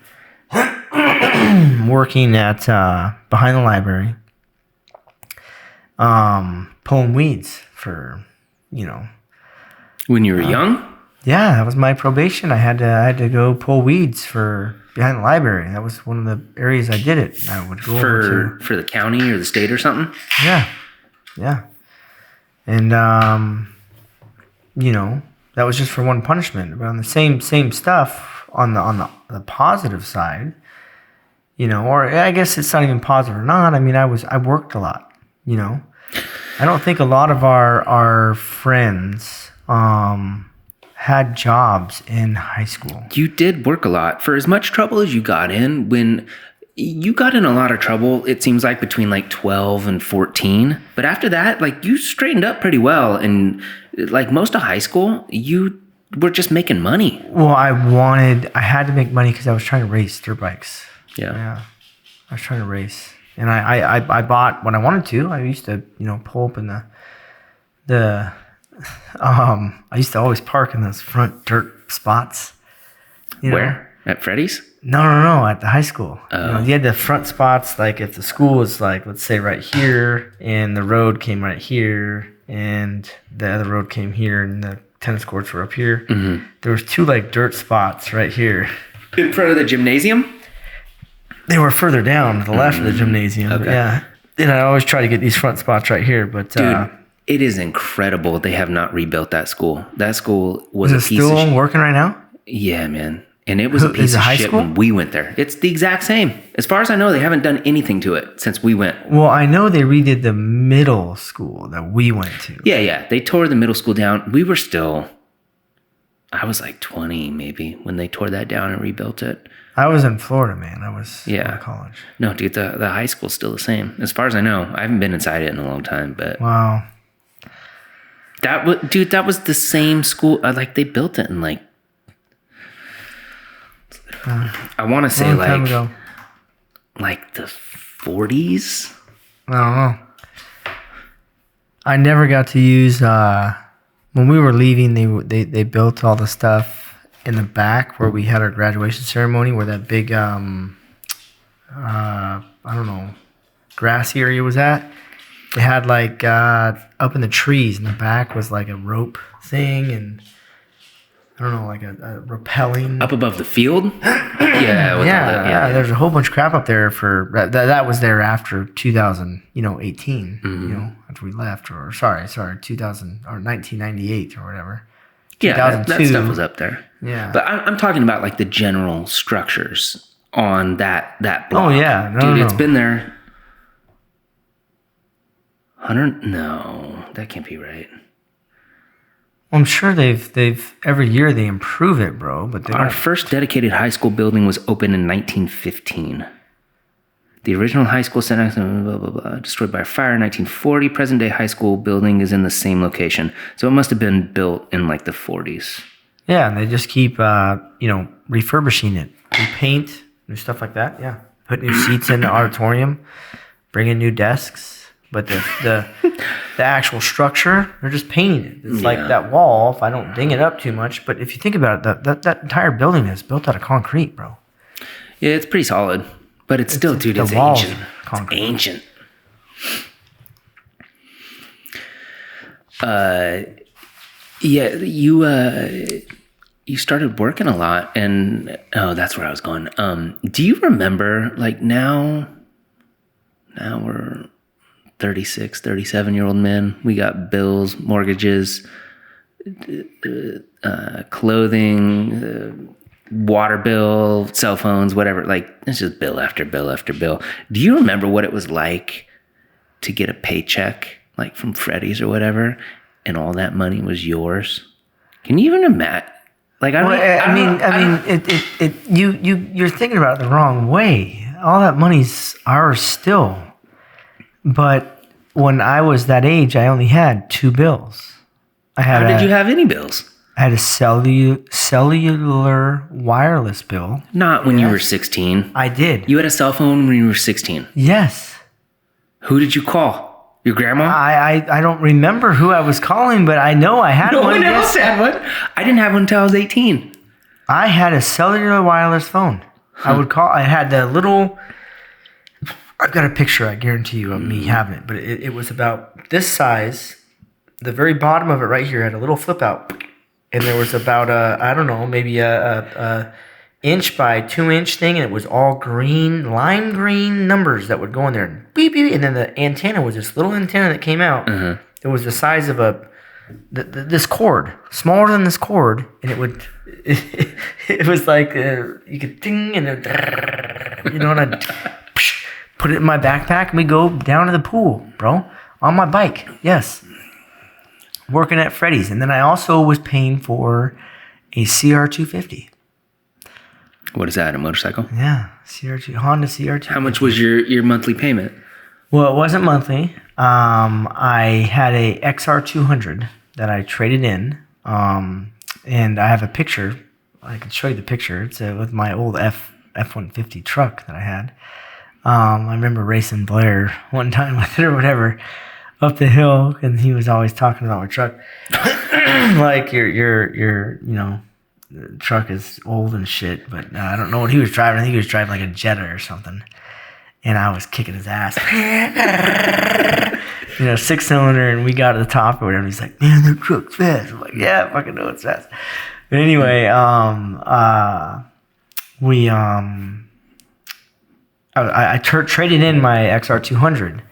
working at behind the library, pulling weeds for, When you were young? Yeah, that was my probation. I had to go pull weeds for behind the library. That was one of the areas I did it. I would go for the county or the state or something. Yeah. And that was just for one punishment. But on the same stuff on the positive side, or I guess it's not even positive or not. I mean, I worked a lot. I don't think a lot of our friends had jobs in high school. You did work a lot. For as much trouble as you got in, when you got in a lot of trouble, it seems like between like 12 and 14. But after that, like you straightened up pretty well. And like most of high school, you were just making money. Well, I had to make money because I was trying to race dirt bikes. Yeah. I was trying to race. And I bought when I wanted to. I used to, pull up in the I used to always park in those front dirt spots. Where? At Freddy's? No, at the high school. Oh. You had the front spots, like if the school was like, let's say right here, and the road came right here, and the other road came here, and the tennis courts were up here. Mm-hmm. There was 2 like dirt spots right here. In front of the gymnasium? They were further down to the left of the gymnasium. Okay. Yeah. And I always try to get these front spots right here, but Dude, it is incredible they have not rebuilt that school. That school was a is it piece of still working right now? Yeah, man. And it was a Is piece it of high shit school? when we went there. It's the exact same. As far as I know, they haven't done anything to it since we went. Well, I know they redid the middle school that we went to. Yeah. They tore the middle school down. We were still, I was like 20 maybe when they tore that down and rebuilt it. I was in Florida, man. I was Yeah. in college. No, dude, the high school's still the same. As far as I know. I haven't been inside it in a long time, but Wow. that was the same school. Like they built it in like, I want to say Long time ago. like the 40s. I don't know. I never got to use when we were leaving. They built all the stuff in the back where we had our graduation ceremony, where that big I don't know, grassy area was at. They had like up in the trees in the back was like a rope thing, and I don't know, like a rappelling. Up above the field? Yeah. Yeah. There's a whole bunch of crap up there for that was there after 2018, after we left, or sorry, 2000 or 1998 or whatever. Yeah, that 2002. stuff was up there. Yeah. But I'm talking about like the general structures on that block. Oh, yeah. No. It's been there 100? No, that can't be right. I'm sure they've every year they improve it, bro. But Our first dedicated high school building was opened in 1915. The original high school center, blah, blah, blah, destroyed by a fire in 1940. Present-day high school building is in the same location. So it must have been built in like the 40s. Yeah, and they just keep refurbishing it, repaint, new stuff like that. Yeah, put new seats in the auditorium, bring in new desks. But the actual structure, they're just painting it. It's like that wall, if I don't ding it up too much. But if you think about it, that entire building is built out of concrete, bro. Yeah, it's pretty solid. But it's still, dude, it's ancient. It's ancient. Yeah, you started working a lot, and that's where I was going. Do you remember, like now we're 36, 37-year-old men. We got bills, mortgages, clothing, water bill, cell phones, whatever. Like, it's just bill after bill after bill. Do you remember what it was like to get a paycheck, like from Freddy's or whatever, and all that money was yours? Can you even imagine? Like, you're thinking about it the wrong way. All that money's ours still. But when I was that age, I only had 2 bills. How did you have any bills? I had a cellular wireless bill. Not when you were 16. I did. You had a cell phone when you were 16. Yes. Who did you call? Your grandma? I don't remember who I was calling, but I know I had one. No one else had one. I didn't have one until I was 18. I had a cellular wireless phone. I would call. I had the little. I've got a picture, I guarantee you, of me having it. But it was about this size. The very bottom of it right here had a little flip out. And there was about maybe a inch by 2 inch thing. And it was all green, lime green numbers that would go in there. And beep, beep. And then the antenna was this little antenna that came out. Uh-huh. It was the size of this cord, smaller than this cord. And it would, it was like, you could ding and and I'd put it in my backpack, and we go down to the pool, bro, on my bike. Yes, working at Freddy's, and then I also was paying for a CR250. What is that? A motorcycle? Yeah, Honda CR250. How much was your monthly payment? Well, it wasn't monthly. I had a XR200 that I traded in, and I have a picture. I can show you the picture. It's with my old F-150 truck that I had. I remember racing Blair one time with it or whatever up the hill, and he was always talking about my truck. Like your the truck is old and shit, but I don't know what he was driving. I think he was driving like a Jetta or something, and I was kicking his ass. 6-cylinder, and we got to the top or whatever. He's like, man, that truck's fast. I'm like, yeah, I fucking know it's fast. But anyway, I traded in my XR200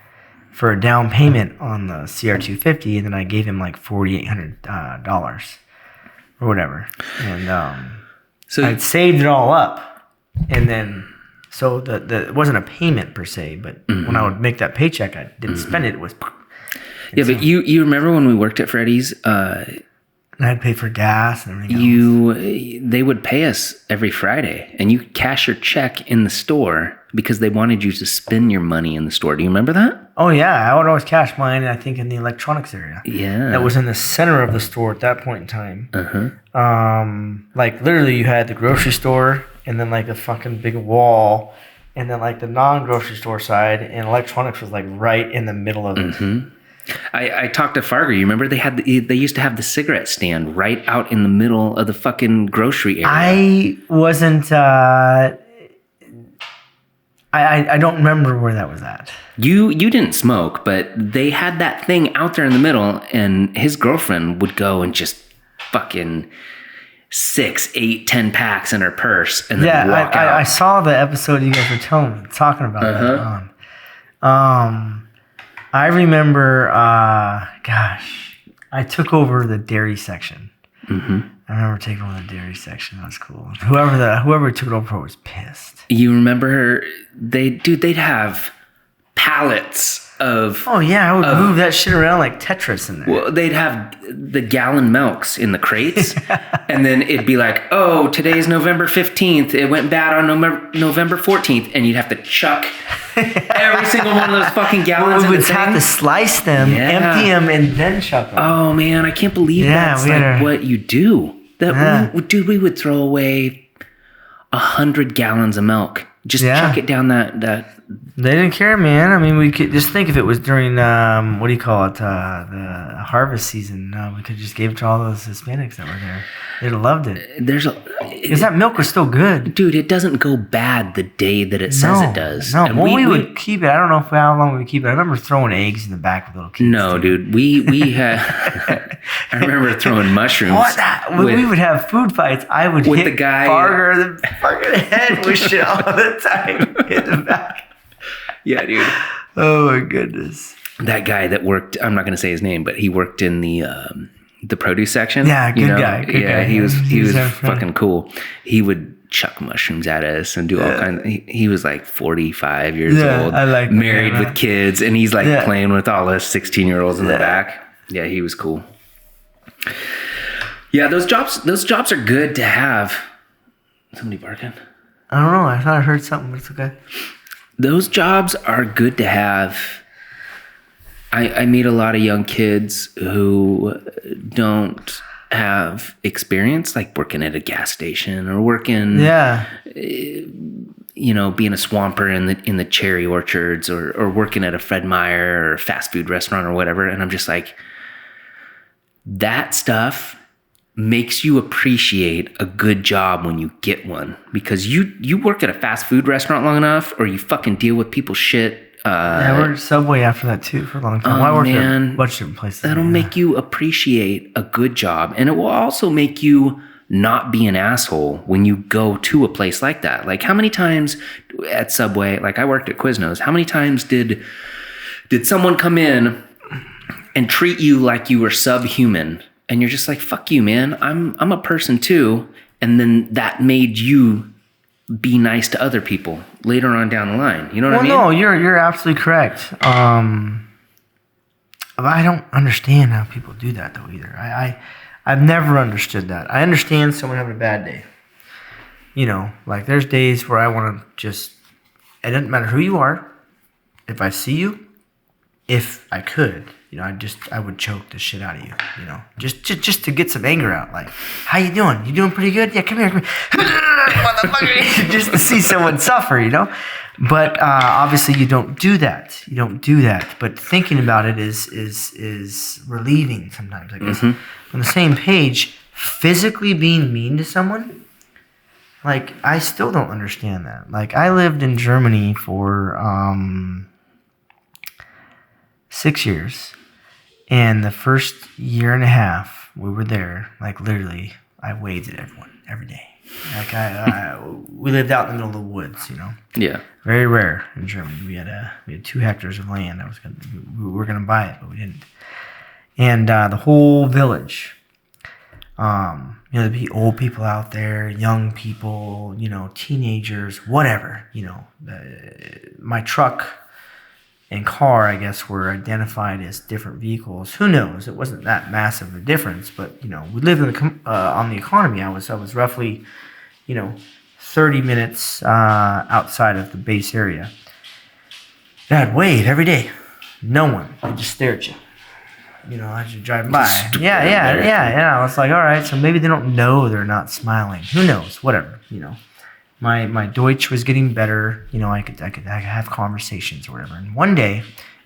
for a down payment on the CR250, and then I gave him like $4,800 or whatever. And so I'd saved it all up, and then so it wasn't a payment per se, but when I would make that paycheck, I didn't spend it. It was but you remember when we worked at Freddy's? And I'd pay for gas and everything else. They would pay us every Friday, and you could cash your check in the store because they wanted you to spend your money in the store. Do you remember that? Oh, yeah. I would always cash mine, I think, in the electronics area. Yeah. That was in the center of the store at that point in time. Like, literally, you had the grocery store and then, like, a fucking big wall, and then, like, the non-grocery store side, and electronics was, like, right in the middle of it. I talked to Fargo. You remember they used to have the cigarette stand right out in the middle of the fucking grocery area. I wasn't. I don't remember where that was at. You didn't smoke, but they had that thing out there in the middle, and his girlfriend would go and just fucking 6, 8, 10 packs in her purse and then walk out. I saw the episode you guys were talking about that. I remember, I took over the dairy section. I remember taking over the dairy section. That was cool. Whoever took it over for was pissed. You remember they'd have pallets of... Oh, yeah, I would move that shit around like Tetris in there. Well, they'd have the gallon milks in the crates, and then it'd be like, oh, today's November 15th. It went bad on November 14th, and you'd have to chuck every single one of those fucking gallons in the thing. We would have to slice them, empty them, and then chuck them. Oh, man, I can't believe that's like what you do. We would throw away 100 gallons of milk. Just chuck it down that. They didn't care, man. I mean, we could just think if it was during what do you call it, the harvest season. We could just give it to all those Hispanics that were there. They'd have loved it. Because that milk was still good, dude. It doesn't go bad the day that it says it does. No, and we would keep it. I don't know how long we would keep it. I remember throwing eggs in the back with little kids. No, dude. We had. I remember throwing mushrooms. We would have food fights. I would hit the guy Barger the fucking head with shit all the time in the back. Yeah, dude. Oh my goodness. That guy that worked. I'm not going to say his name, but he worked in the produce section. Yeah, good guy. Good guy. He was fucking cool. He would chuck mushrooms at us and do all kinds. He was like 45 years old, married with kids, and he's like playing with all us 16-year-olds in the back. Yeah, he was cool. Yeah, those jobs are good to have. Somebody barking? I don't know. I thought I heard something, but it's okay. Those jobs are good to have. I meet a lot of young kids who don't have experience, like working at a gas station or working, being a swamper in the cherry orchards or working at a Fred Meyer or a fast food restaurant or whatever. And I'm just like, that stuff makes you appreciate a good job when you get one, because you work at a fast food restaurant long enough, or you fucking deal with people's shit. I worked at Subway after that too for a long time. I worked at a bunch of different places. That'll make you appreciate a good job, and it will also make you not be an asshole when you go to a place like that. Like, how many times at Subway, like I worked at Quiznos, how many times did someone come in and treat you like you were subhuman? And you're just like, fuck you, man. I'm a person too. And then that made you be nice to other people later on down the line. You know what I mean? Well, no, you're absolutely correct. I don't understand how people do that though either. I've never understood that. I understand someone having a bad day. Like there's days where I want to just, it doesn't matter who you are. If I see you, if I could, I would choke the shit out of you, just to get some anger out. Like, how you doing? You doing pretty good? Yeah, come here. Motherfucker. Just to see someone suffer, But obviously you don't do that. But thinking about it is relieving sometimes, I guess. On the same page, physically being mean to someone, like, I still don't understand that. Like, I lived in Germany for 6 years. And the first year and a half we were there, like literally, I waved at everyone every day. Like we lived out in the middle of the woods, you know. Yeah. Very rare in Germany. We had 2 hectares of land. We were gonna buy it, but we didn't. And the whole village, there'd be old people out there, young people, teenagers, whatever. My truck and car, I guess, were identified as different vehicles. Who knows? It wasn't that massive of a difference, but we lived on the economy. I was roughly, 30 minutes outside of the base area. And I'd wave every day. No one. I'd just stare at you. As you're driving by. Yeah. I was like, all right, so maybe they don't know they're not smiling. Who knows? Whatever. My Deutsch was getting better. I could have conversations or whatever. And one day,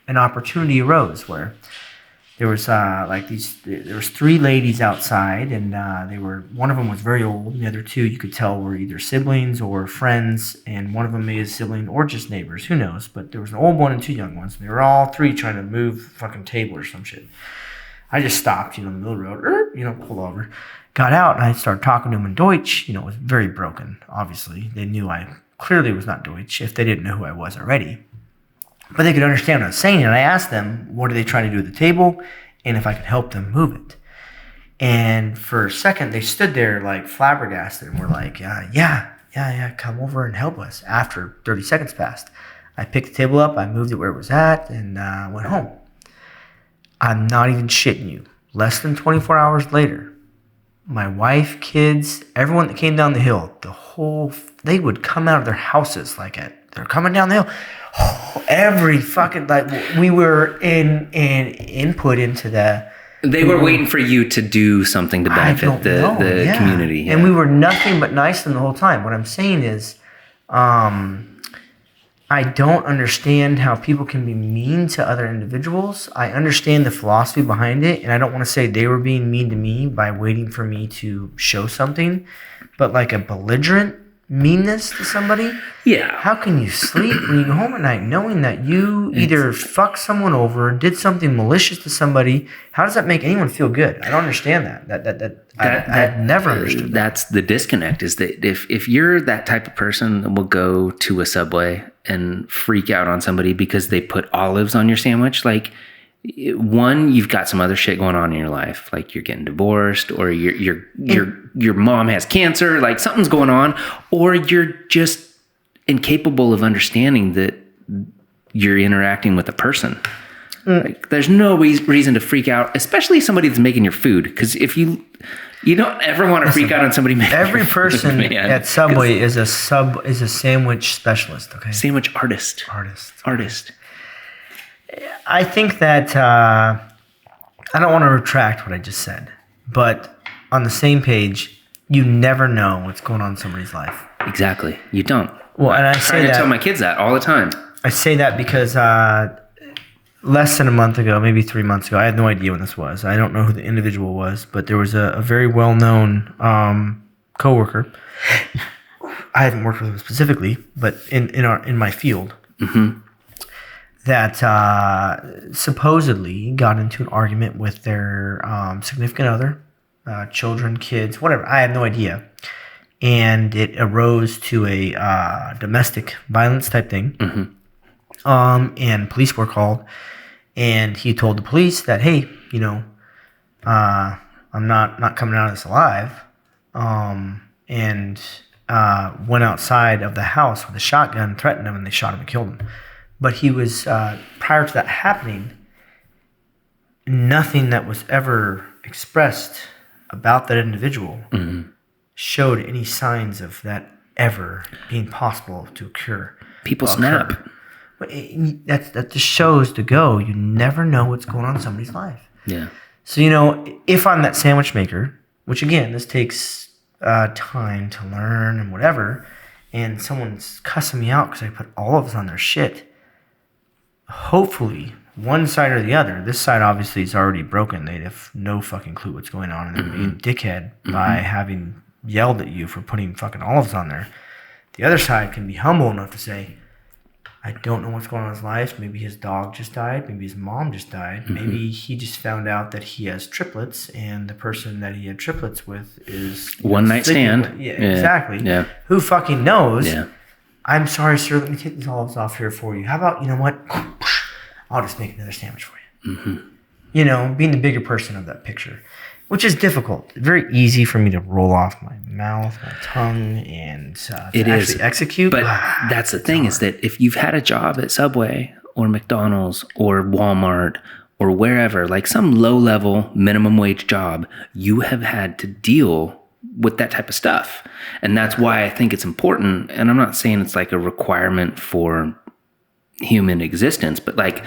an opportunity arose where there was there was 3 ladies outside, and one of them was very old, and the other 2 you could tell were either siblings or friends, and one of them may be a sibling or just neighbors. Who knows? But there was an old one and 2 young ones. And they were all 3 trying to move a fucking table or some shit. I just stopped, in the middle of the road, pulled over. Got out, and I started talking to them in Deutsch. It was very broken, obviously. They knew I clearly was not Deutsch, if they didn't know who I was already. But they could understand what I was saying, and I asked them, what are they trying to do at the table, and if I could help them move it. And for a second, they stood there like flabbergasted, and were like, yeah, come over and help us. After 30 seconds passed, I picked the table up, I moved it where it was at, and went home. I'm not even shitting you. Less than 24 hours later, my wife, kids, everyone that came down the hill, they would come out of their houses they're coming down the hill. Oh, every fucking, we were input into the... They were waiting for you to do something to benefit the community. Yeah. And we were nothing but nice to them the whole time. What I'm saying is, I don't understand how people can be mean to other individuals. I understand the philosophy behind it, and I don't want to say they were being mean to me by waiting for me to show something, but like a belligerent meanness to somebody? Yeah. How can you sleep when you go home at night knowing that you either fucked someone over, did something malicious to somebody? How does that make anyone feel good? I don't understand that. I've never understood that. That's the disconnect, is that if you're that type of person that will go to a Subway and freak out on somebody because they put olives on your sandwich, one, you've got some other shit going on in your life, like you're getting divorced, or your mom has cancer, like something's going on, or you're just incapable of understanding that you're interacting with a person. There's no reason to freak out, especially somebody that's making your food, because if you don't ever want to freak out on somebody making every person at Subway is a sandwich specialist. Okay, sandwich artist. I think that I don't want to retract what I just said, but on the same page, you never know what's going on in somebody's life. Exactly, you don't. Well, and I try to tell my kids that all the time. I say that because less than a month ago, maybe 3 months ago, I had no idea when this was. I don't know who the individual was, but there was a very well-known coworker. I haven't worked with him specifically, but in my field. Mm-hmm. That supposedly got into an argument with their significant other, children, kids, whatever. I have no idea. And it arose to a domestic violence type thing. Mm-hmm. And police were called. And he told the police that, hey, I'm not coming out of this alive. And went outside of the house with a shotgun, threatened him, and they shot him and killed him. But he was, prior to that happening, nothing that was ever expressed about that individual showed any signs of that ever being possible to occur. People snap. That just shows to go. You never know what's going on in somebody's life. Yeah. So, if I'm that sandwich maker, which again, this takes time to learn and whatever, and someone's cussing me out because I put olives on their shit, hopefully, one side or the other, this side obviously is already broken. They have no fucking clue what's going on, and they're being dickhead by having yelled at you for putting fucking olives on there. The other side can be humble enough to say, I don't know what's going on in his life. Maybe his dog just died. Maybe his mom just died. Mm-hmm. Maybe he just found out that he has triplets, and the person that he had triplets with is one night stand. Yeah, exactly. Yeah. Who fucking knows? Yeah. I'm sorry, sir. Let me take these olives off here for you. How about, you know what? I'll just make another sandwich for you. Mm-hmm. Being the bigger person of that picture, which is difficult. Very easy for me to roll off my mouth, my tongue, and to actually execute. But that's the thing is that if you've had a job at Subway or McDonald's or Walmart or wherever, like some low-level minimum wage job, you have had to deal with that type of stuff. And that's why I think it's important. And I'm not saying it's like a requirement for human existence, but like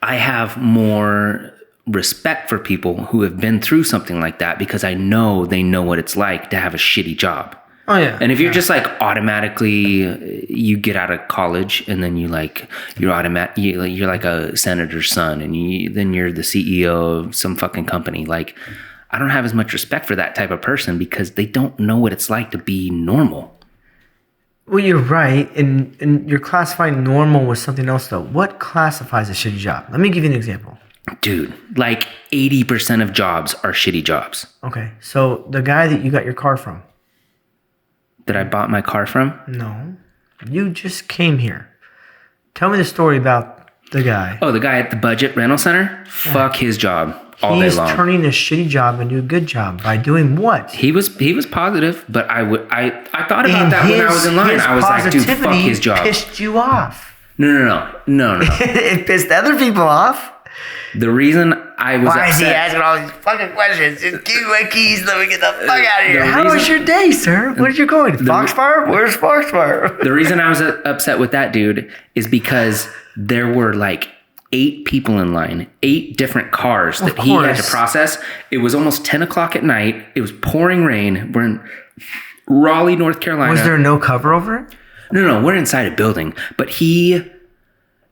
I have more respect for people who have been through something like that because I know they know what it's like to have a shitty job. Oh yeah. And if you're just like automatically you get out of college and then you're like a senator's son and then you're the CEO of some fucking company, like I don't have as much respect for that type of person because they don't know what it's like to be normal. Well, you're right, and you're classifying normal with something else though. What classifies a shitty job? Let me give you an example. Dude, like 80% of jobs are shitty jobs. Okay, so the guy that you got your car from. That I bought my car from? No, you just came here. Tell me the story about the guy. Oh, the guy at the Budget Rental Center? Yeah. Fuck his job all day long. He's turning a shitty job into a good job by doing what? He was positive, but I thought about that when I was in line. I was like, dude, fuck his job. Pissed you off. No. It pissed other people off. The reason I was Why is he asking all these fucking questions? Just give me my keys, let me get the fuck out of here. How was your day, sir? Where did you going? Foxfire? Where's Foxfire? The reason I was upset with that dude is because there were like 8 people in line, 8 different cars that he had to process. It was almost 10 o'clock at night. It was pouring rain. We're in Raleigh, North Carolina. Was there no cover over it? No, we're inside a building. But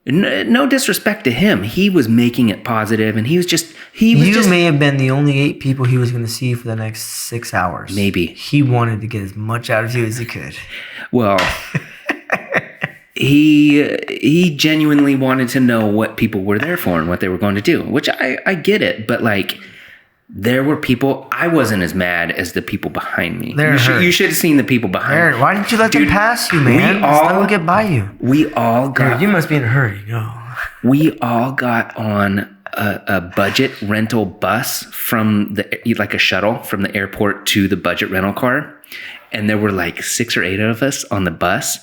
no disrespect to him, he was making it positive, and you may have been the only 8 people he was going to see for the next 6 hours. Maybe. He wanted to get as much out of you as he could. Well, he genuinely wanted to know what people were there for and what they were going to do, which I get it, but like there were people, I wasn't as mad as the people behind me. You should have seen the people behind me. Why didn't you let them pass you, man? Just let them get by you. We all got... Dude, you must be in a hurry. Go. We all got on a budget rental bus from like a shuttle from the airport to the budget rental car. And there were like 6 or 8 of us on the bus.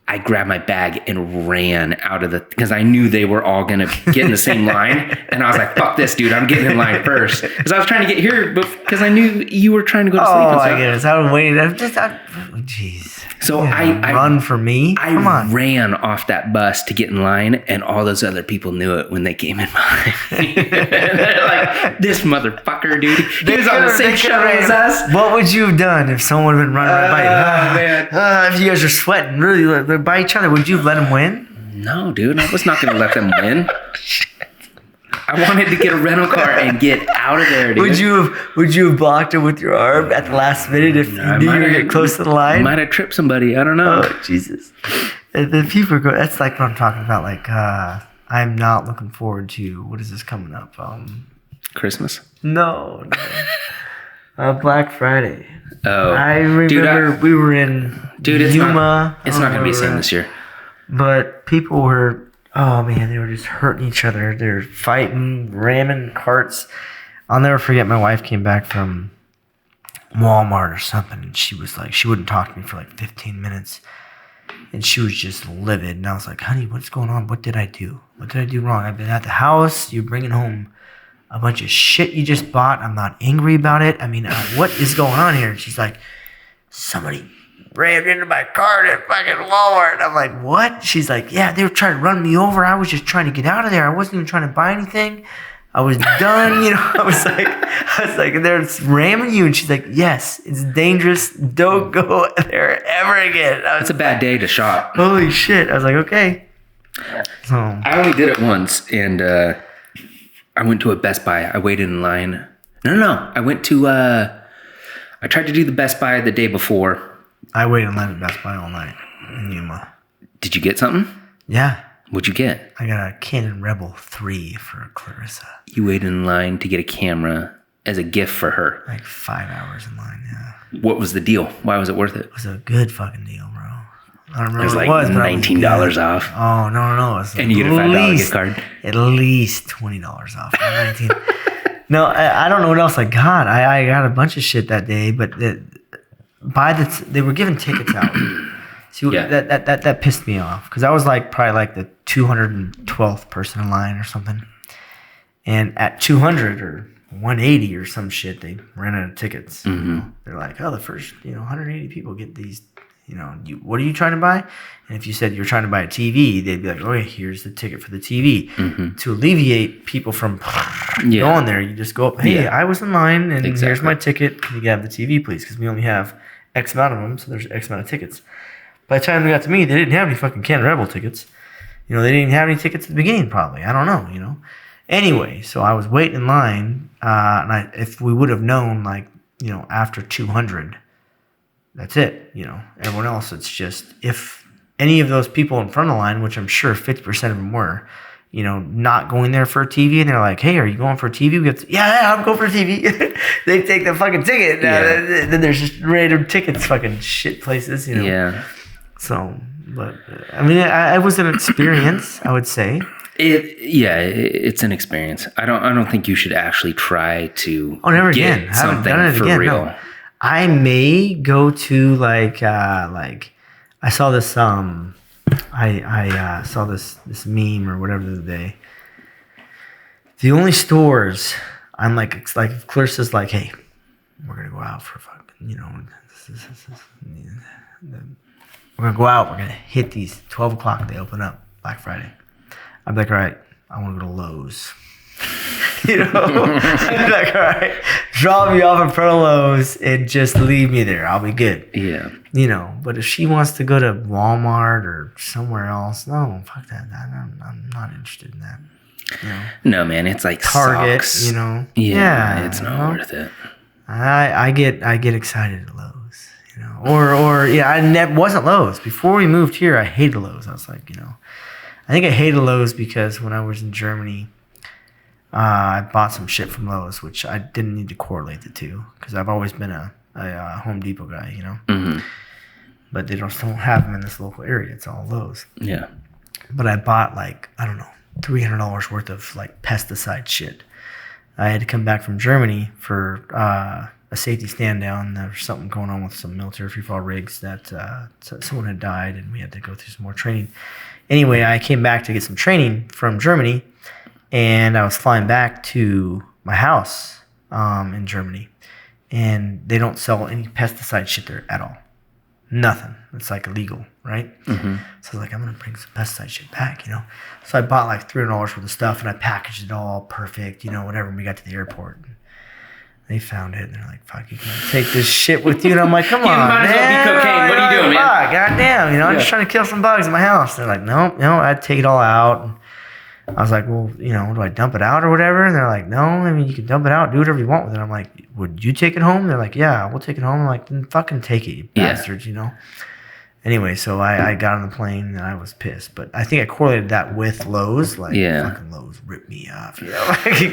I grabbed my bag and ran out of because I knew they were all going to get in the same line. And I was like, fuck this, dude. I'm getting in line first. Because I was trying to get here because I knew you were trying to go to sleep. Oh, I get it. So I was waiting. Jeez. So I run for me? Come on. I ran off that bus to get in line, and all those other people knew it when they came in line. They're like, this motherfucker, dude. He was on the same shuttle as us. What would you have done if someone would have been running right by you? Man. If you guys are sweating really by each other, would you have let him win? No, dude. I was not going to let them win. I wanted to get a rental car and get out of there, dude. Would you have blocked him with your arm at the last minute if you knew you were getting close to the line? Might have tripped somebody. I don't know. Oh, Jesus. And then people go, that's like what I'm talking about. Like, I'm not looking forward to, what is this coming up? Christmas? No. Black Friday. Oh. I remember we were in Yuma. It's not going to be the same this year. But people were... Oh, man, they were just hurting each other. They were fighting, ramming carts. I'll never forget my wife came back from Walmart or something, and she was like, she wouldn't talk to me for like 15 minutes, and she was just livid. And I was like, honey, what's going on? What did I do? What did I do wrong? I've been at the house. You're bringing home a bunch of shit you just bought. I'm not angry about it. I mean, what is going on here? And she's like, somebody rammed into my car at fucking Walmart. And I'm like, what? She's like, yeah, they were trying to run me over. I was just trying to get out of there. I wasn't even trying to buy anything. I was done, I was like, they're ramming you. And she's like, yes, it's dangerous. Don't go there ever again. It's a bad day to shop. Holy shit. I was like, okay. So I only did it once, and I went to a Best Buy. I waited in line. No. I went to, I tried to do the Best Buy the day before. I waited in line at Best Buy all night in Yuma. Did you get something? Yeah. What'd you get? I got a Canon Rebel 3 for Clarissa. You waited in line to get a camera as a gift for her. Like 5 hours in line, yeah. What was the deal? Why was it worth it? It was a good fucking deal, bro. I don't remember It was what like it was, $19 off. Oh, no. It was And you get a $5 gift card? At least $20 off. 19. No, I don't know what else I got. I got a bunch of shit that day, but they were giving tickets out. See, that pissed me off because I was probably like the 212th person in line or something. And at 200 or 180 or some shit, they ran out of tickets. Mm-hmm. They're like, the first 180 people get these. What are you trying to buy? And if you said you're trying to buy a TV, they'd be like, oh, yeah, here's the ticket for the TV. Mm-hmm. To alleviate people from going there, you just go up, hey, I was in line, and here's my ticket. Can you have the TV, please? Because we only have X amount of them, so there's X amount of tickets. By the time they got to me, they didn't have any fucking Canon Rebel tickets. They didn't have any tickets at the beginning, probably. I don't know, Anyway, so I was waiting in line, and if we would have known, after 200, that's it, Everyone else, it's just, if any of those people in front of the line, which I'm sure 50% of them were, not going there for a TV, and they're like, hey, are you going for a TV? We have to, yeah, I'm going for a TV. They take the fucking ticket. Then there's just random tickets, fucking shit places, Yeah. So, but, I mean, it was an experience, I would say. It's an experience. I don't think you should actually try to never get again. something Haven't done it for again, real. No. I may go to I saw this I saw this meme or whatever the other day. The only stores I'm like if Clarissa's like, hey, we're gonna go out for fucking we're gonna go out, we're gonna hit these 12 o'clock, they open up Black Friday. I'm like, all right, I wanna go to Lowe's. I'm like, all right, drop me off in front of Lowe's and just leave me there. I'll be good. Yeah. But if she wants to go to Walmart or somewhere else, no, fuck that. I'm not interested in that. No, man, it's like Target, socks. Yeah, it's not worth it. I get excited at Lowe's, I wasn't Lowe's. Before we moved here, I hated Lowe's. I was like, I think I hated Lowe's because when I was in Germany, I bought some shit from Lowe's, which I didn't need to correlate the two because I've always been a Home Depot guy, Mm-hmm. But they don't have them in this local area. It's all Lowe's. Yeah. But I bought $300 worth of pesticide shit. I had to come back from Germany for a safety stand down. There was something going on with some military free fall rigs that someone had died, and we had to go through some more training. Anyway, I came back to get some training from Germany. And I was flying back to my house in Germany, and they don't sell any pesticide shit there at all. Nothing. It's illegal, right? Mm-hmm. So I was like, I'm going to bring some pesticide shit back, So I bought $300 worth of stuff, and I packaged it all perfect, whatever. And we got to the airport. They found it, and they're like, fuck, you can't take this shit with you. And I'm like, come on, might as well be cocaine. What are you doing, man? Goddamn, I'm just trying to kill some bugs in my house. They're like, no, I'd take it all out. And I was like, well, do I dump it out or whatever? And they're like, no, I mean, you can dump it out, do whatever you want with it. I'm like, would you take it home? They're like, yeah, we'll take it home. I'm like, then fucking take it, you bastards, Anyway, so I got on the plane and I was pissed. But I think I correlated that with Lowe's. Fucking Lowe's ripped me off, Yeah, you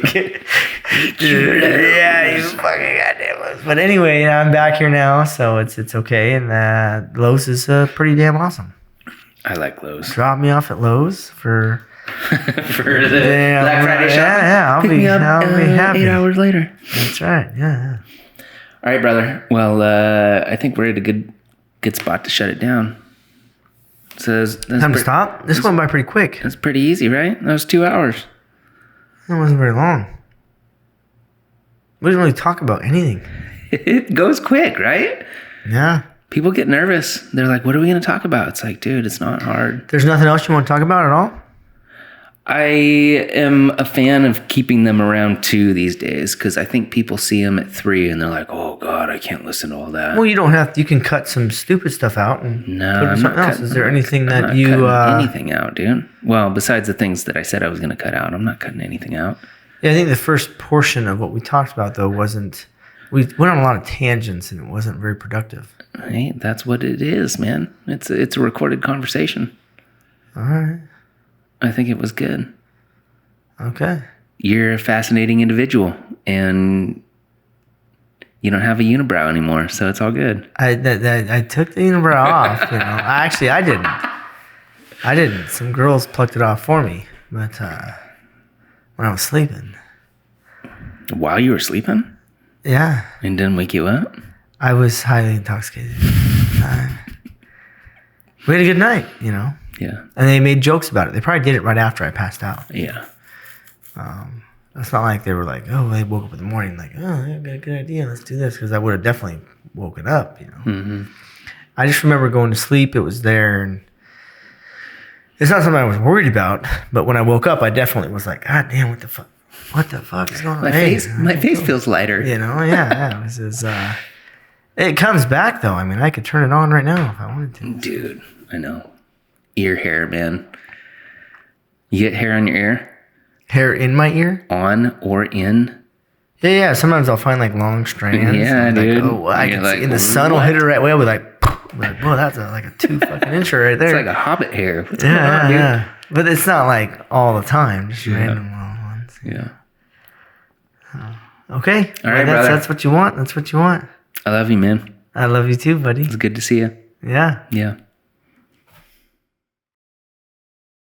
fucking goddamn Lowe's. But anyway, I'm back here now, so it's okay. And Lowe's is pretty damn awesome. I like Lowe's. Drop me off at Lowe's for the Black Friday shop. Yeah, I'll be happy. 8 hours later. That's right. Yeah. All right, brother. Well, I think we're at a good spot to shut it down. So time to stop. This went by pretty quick. That's pretty easy, right? That was 2 hours. It wasn't very long. We didn't really talk about anything. It goes quick, right? Yeah. People get nervous. They're like, what are we going to talk about? It's like, dude, it's not hard. There's nothing else you want to talk about at all? I am a fan of keeping them around 2 these days because I think people see them at 3 and they're like, oh, God, I can't listen to all that. Well, you don't have to. You can cut some stupid stuff out and put in something else. Is there anything that you... anything out, dude. Well, besides the things that I said I was going to cut out, I'm not cutting anything out. Yeah, I think the first portion of what we talked about, though, wasn't... We went on a lot of tangents and it wasn't very productive. Hey, that's what it is, man. It's a recorded conversation. All right. I think it was good. Okay. You're a fascinating individual, and you don't have a unibrow anymore, so it's all good. I took the unibrow off. Actually, I didn't. Some girls plucked it off for me, but when I was sleeping. While you were sleeping? Yeah. And didn't wake you up? I was highly intoxicated. We had a good night, Yeah. And they made jokes about it. They probably did it right after I passed out. Yeah. It's not like they were like, oh, they woke up in the morning like, oh, I got a good idea. Let's do this. Because I would have definitely woken up, Mm-hmm. I just remember going to sleep. It was there. And it's not something I was worried about. But when I woke up, I definitely was like, God damn, what the fuck? What the fuck is going on? My face feels lighter. Yeah. This is, it comes back, though. I mean, I could turn it on right now if I wanted to. Dude, I know. Ear hair, man. You get hair on your ear? Hair in my ear? On or in? Yeah. Sometimes I'll find like long strands. Yeah, dude. I can see, and the sun will hit it right way. I'll be like, whoa, that's like a 2 fucking incher right there. It's like a hobbit hair. What's going on, dude? Yeah. But it's not like all the time, just random little ones. Yeah. Okay. All right, brother. That's what you want. That's what you want. I love you, man. I love you too, buddy. It's good to see you. Yeah. Yeah.